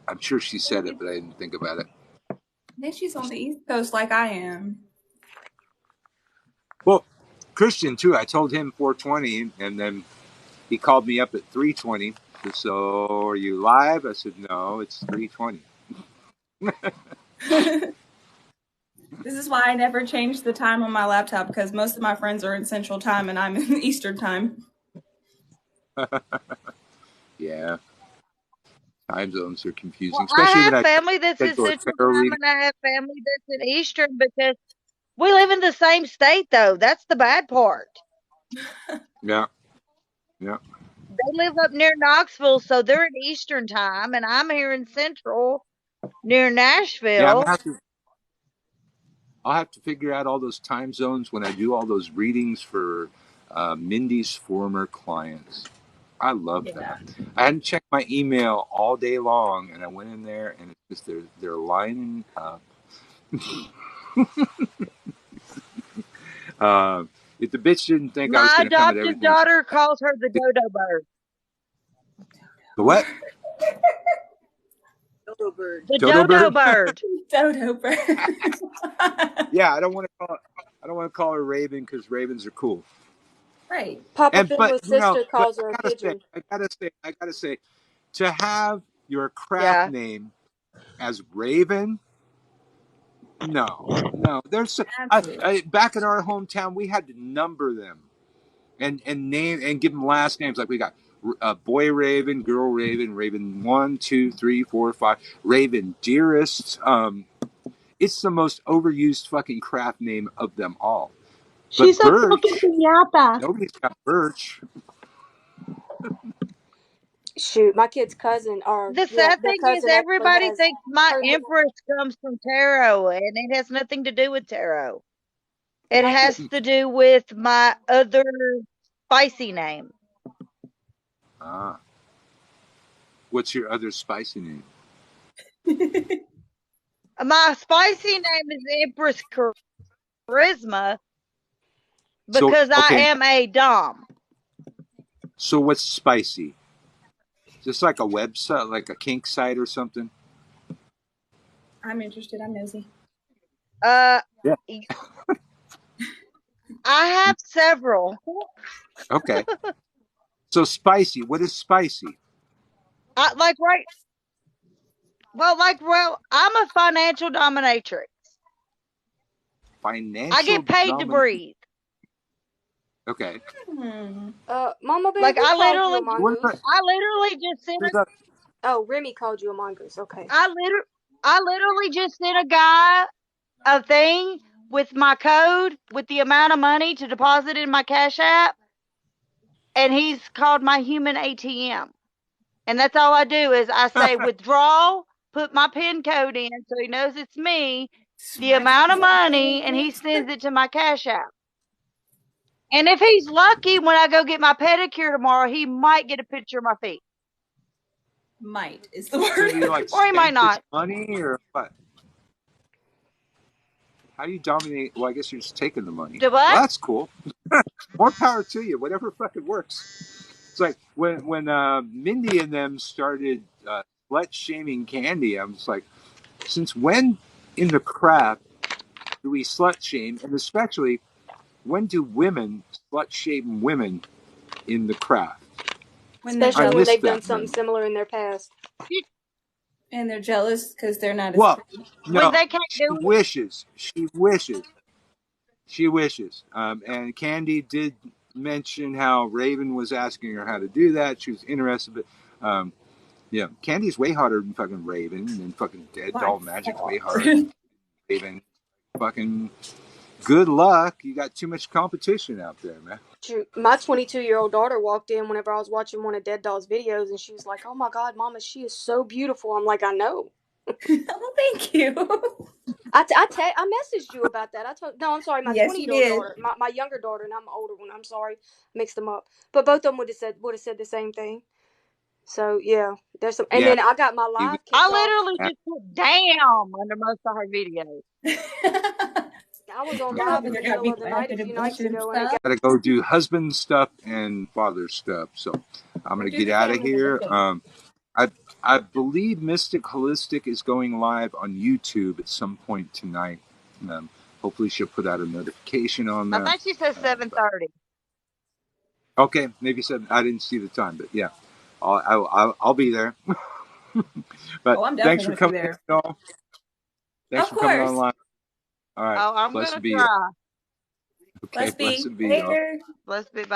I'm sure she said it, but I didn't think about it. I think she's on the East Coast like I am. Well, Christian, too. I told him 4:20, and then he called me up at 3:20. So, are you live? I said, no, it's 3:20. This is why I never changed the time on my laptop, because most of my friends are in Central Time and I'm in Eastern Time. Yeah. Time zones are confusing. Well, I have family that's in Central Time and I have family that's in Eastern because we live in the same state, though. That's the bad part. Yeah. Yeah. They live up near Knoxville, so they're in Eastern Time, and I'm here in Central near Nashville. Yeah, I'll have to figure out all those time zones when I do all those readings for Mindy's former clients. I love that. I hadn't checked my email all day long, and I went in there, and it's just they're lining up. If the bitch didn't think I was going to come at everything. My adopted daughter calls her the dodo bird. The what? Dodo bird. The dodo bird. Dodo bird. Yeah, I don't want to call her Raven because ravens are cool. Right. Papa Finley's sister calls her a pigeon. I gotta say, to have your craft name as Raven. No. There's back in our hometown, we had to number them, and name and give them last names. Like we got boy Raven, girl Raven, Raven 1, 2, 3, 4, 5, Raven Dearest. It's the most overused fucking craft name of them all. She's But a Birch, piñata. nobody's got Birch. Shoot, my kid's cousin, or The yeah, sad their thing is cousin actually everybody has thinks my her. Empress comes from tarot, and it has nothing to do with tarot. It My has kid, to do with my other spicy name. Ah. What's your other spicy name? My spicy name is Empress Charisma because I am a dom. So what's spicy? Just like a website, like a kink site or something? I'm interested. I'm nosy. Yeah. I have Mm. several. Okay. So spicy. What is spicy? Well, I'm a financial dominatrix. Financial. I get paid to breathe. Okay. Mama Bear, Like who I called you a literally mongoose? just sent Oh, Remy called you a mongoose. Okay. I literally just sent a guy a thing with my code with the amount of money to deposit in my Cash App, and he's called my human ATM. And that's all I do is I say withdraw, put my PIN code in so he knows it's me, the amount of money, and he sends it to my Cash App. And if he's lucky, when I go get my pedicure tomorrow, he might get a picture of my feet. Might is the word. So do you like Or he might not. money or what? How do you dominate? Well, I guess you're just taking the money. Do what? Well, that's cool. More power to you. Whatever fucking works. It's like when Mindy and them started slut shaming Candy. I was like, since when in the craft do we slut shame, and especially when do women slut shame women in the craft? Especially when they've done something similar in their past. And they're jealous because they're not as pretty. No, when they can't she do wishes. She wishes. And Candy did mention how Raven was asking her how to do that. She was interested, but yeah, Candy's way hotter than fucking Raven, and fucking Dead Doll Magic's way hotter than Raven. Fucking good luck. You got too much competition out there, man. Shoot, my 22-year-old daughter walked in whenever I was watching one of Dead Doll's videos, and she was like, "Oh my God, Mama, she is so beautiful." I'm like, "I know." Oh, thank you. I messaged you about that. I'm sorry, my 20-year-old daughter, my younger daughter, and I'm the older one. I'm sorry, mixed them up. But both of them would have said the same thing. So yeah, there's some. And then I got my live. I literally just put "damn" under most of her videos. I was on live in the middle of the night a few nights ago. Gotta go do husband stuff and father stuff. So I'm gonna get out of here. I believe Mystic Holistic is going live on YouTube at some point tonight. Hopefully she'll put out a notification on that. I think she says 7:30. Okay, maybe 7. I didn't see the time, but yeah, I'll be there. But thanks for coming in, y'all. Thanks for coming online. All right. Oh, I'm blessed gonna be try. Okay, blessed be y'all. Blessed be. Bye.